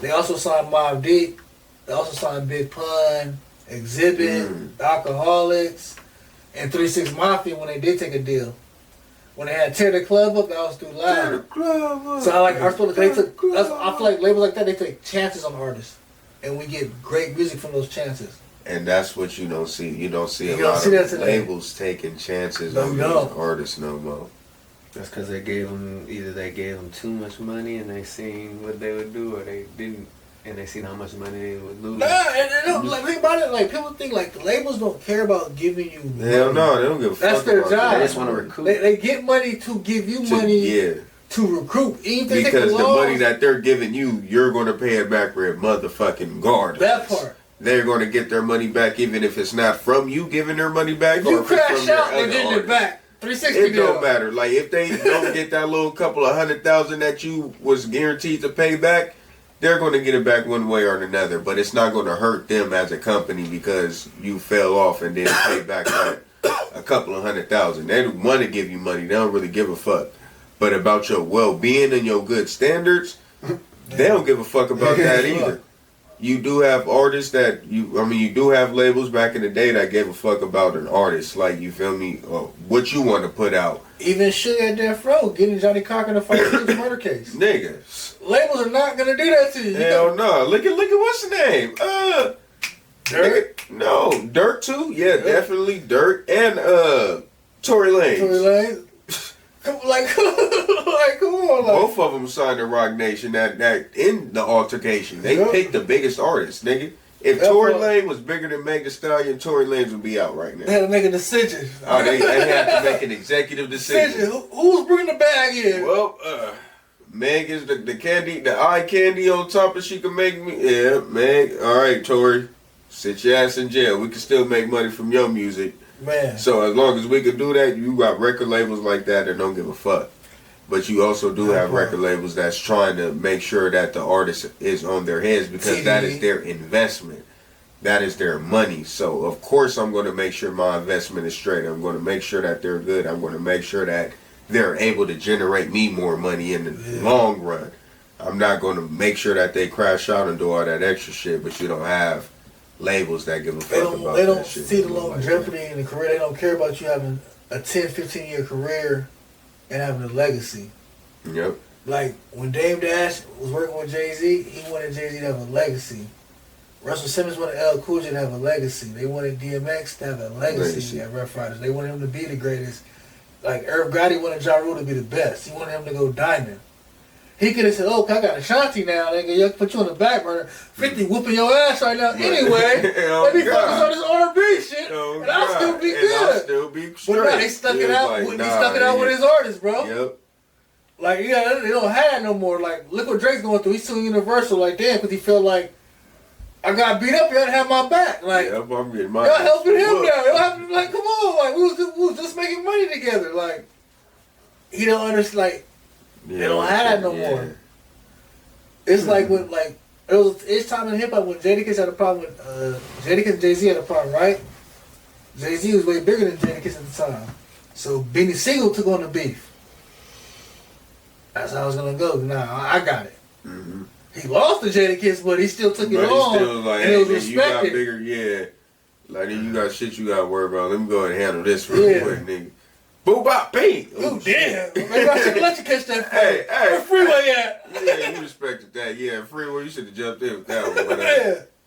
They also signed Mobb Deep. They also signed Big Pun, Exhibit, Alcoholics, and 3-6 Mafia when they did take a deal. When they had Tear the Club Up, that was through Loud. So I feel like labels like that, they take chances on artists. And we get great music from those chances. And that's what you don't see. You don't see a lot of labels taking chances on these artists no more. That's because they gave them too much money and they seen what they would do, or they didn't, and they seen how much money they would lose. Nah, and like think about it. Like people think like the labels don't care about giving you money. Hell no, they don't give a fuck. That's their job. They just want to recruit. They get money to give you money. To recruit, even because the money that they're giving you, you're going to pay it back for a motherfucking guard. That part. They're going to get their money back, even if it's not from you giving their money back. If you crash out, they're getting it back. 360. It don't matter. Like if they don't get that little couple of $100,000 that you was guaranteed to pay back, they're going to get it back one way or another. But it's not going to hurt them as a company because you fell off and didn't pay back like a couple of $100,000. They want to give you money. They don't really give a fuck. But about your well-being and your good standards, they don't give a fuck about that either. You do have artists you do have labels back in the day that gave a fuck about an artist. Like, you feel me? What you want to put out. Even Sugar at Death Row getting Johnny Cochran to fight for his murder case. Niggas. Labels are not going to do that to you. Hell no. Look at what's the name? Dirt? Nigga, no. Dirt too? Yeah, definitely Dirt. And Tory Lanez. Tory Lanez. Like, come on. Like. Both of them signed to Rock Nation that in the altercation. They picked the biggest artists, nigga. If Tory Lanez was bigger than Meg Thee Stallion, Tory Lanez would be out right now. They had to make a decision. Oh, they had to make an executive decision. Who's bringing the bag in? Well, Meg is the candy, the eye candy on top, and she can make me. Yeah, Meg. All right, Tory, sit your ass in jail. We can still make money from your music. Man. So as long as we can do that, you got record labels like that don't give a fuck. But you also do have record labels that's trying to make sure that the artist is on their heads because that is their investment. That is their money. So of course I'm going to make sure my investment is straight. I'm going to make sure that they're good. I'm going to make sure that they're able to generate me more money in the long run. I'm not going to make sure that they crash out and do all that extra shit, but you don't have labels that give a fuck They don't. about They don't that shit. see the Like longevity in the career. They don't care about you having a 10, 15 year career and having a legacy. that. Yep. Like when Dame Dash was working with Jay-Z, he wanted Jay-Z to have a legacy. Russell Simmons wanted L. Cool J to have a legacy. They wanted DMX to have a legacy at Rough Riders. They wanted him to be the greatest. Like Irv Gotti wanted Ja Rule to be the best. He wanted him to go diamond. He could have said, "Oh, I got Ashanti now. They can put you on the back burner. 50 whooping your ass right now anyway. Let me focus on this R&B shit, and I'll still be good." But no, they stuck it out. He stuck it out with his artists, bro. Yep. Like, yeah, they don't have that no more. Like, look what Drake's going through. He's suing Universal. Like, damn, because he felt like I got beat up. Y'all didn't have my back. Like, Yep, I'm getting my y'all helping him now. Y'all having like, come on, like we was just making money together. Like, he don't understand. Like, they don't have that no more. It's like when it's time in hip hop when Jadakiss had a problem with Jadakiss and Jay-Z had a problem, right? Jay-Z was way bigger than Jadakiss at the time, so Benny Siegel took on the beef. That's how it's gonna go. Nah, I got it. Mm-hmm. He lost to Jadakiss, but he still took it on, Still like, and it was hey, respected. you got bigger, yeah. Like you got shit you got to worry about. Let me go ahead and handle this real quick, nigga. Boo bop pink. Oh damn! Maybe I should let you catch that. Hey, Where Freeway at? Yeah, you respected that. Yeah, Freeway, you should have jumped in with that one. But,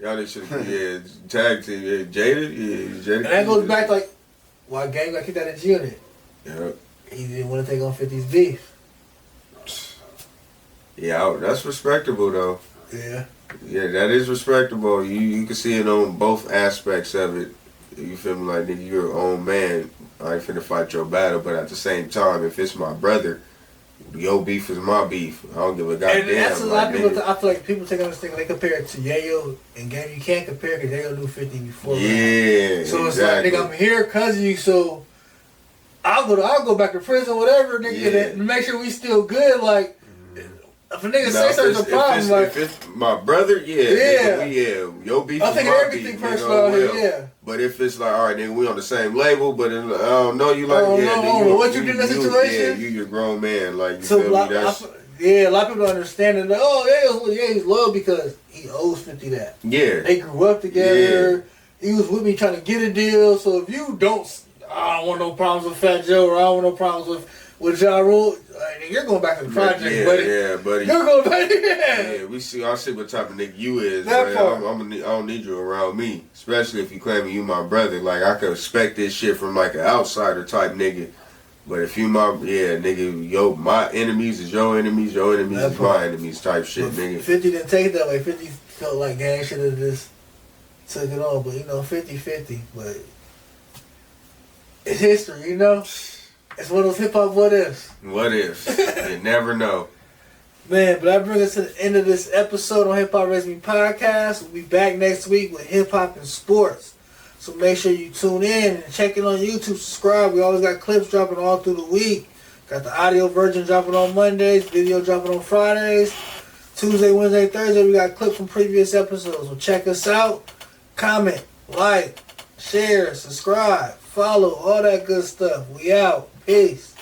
Yeah. y'all should have, tag team. Yeah, Jada. And that goes back like why Gang got kicked out of G-Unit. Yeah. He didn't want to take on 50's beef. Yeah, that's respectable though. Yeah. Yeah, that is respectable. You can see it on both aspects of it. You feel me? Like, nigga, you're your own man. I ain't finna fight your battle, but at the same time, if it's my brother, your beef is my beef. I don't give a goddamn. And that's a lot of people. nigga. I feel like people take on this thing. They compare it to Yayo and Game. You can't compare because Yayo knew 50 before. Yeah, So exactly. it's like, nigga, I'm here because of you. So I'll go back to prison, whatever, nigga, and make sure we still good. Like, if a nigga say something's a problem, like, if it's my brother, yeah, your beef I'll is take my everything beef, personal nigga, here, yeah. But if it's like, all right, nigga, we on the same label, but I don't know you like, what you did in that situation? Yeah, you your grown man, like, you so feel me? That's, a lot of people don't understand it. Like, he's low because he owes 50 that. yeah. They grew up together. He was with me trying to get a deal. So if you don't, I don't want no problems with Fat Joe, or I don't want no problems with Ja Rule, you're going back to the project, buddy. Yeah, buddy. You're going back. I see what type of nigga you is. That part. I don't need you around me, especially if you claiming you my brother. Like, I could expect this shit from like an outsider type nigga. But if you nigga, my enemies is your enemies is my enemies type shit, nigga. 50 didn't take it that way. 50 felt like Gang should have just took it on. But, 50-50. But it's history, It's one of those hip-hop what-ifs. What ifs? You never know. Man, but that brings us to the end of this episode on Hip Hop Raised Me Podcast. We'll be back next week with hip hop and sports. So make sure you tune in and check it on YouTube. Subscribe. We always got clips dropping all through the week. Got the audio version dropping on Mondays, video dropping on Fridays. Tuesday, Wednesday, Thursday, we got clips from previous episodes. So check us out. Comment, like, share, subscribe, follow, all that good stuff. We out. Peace.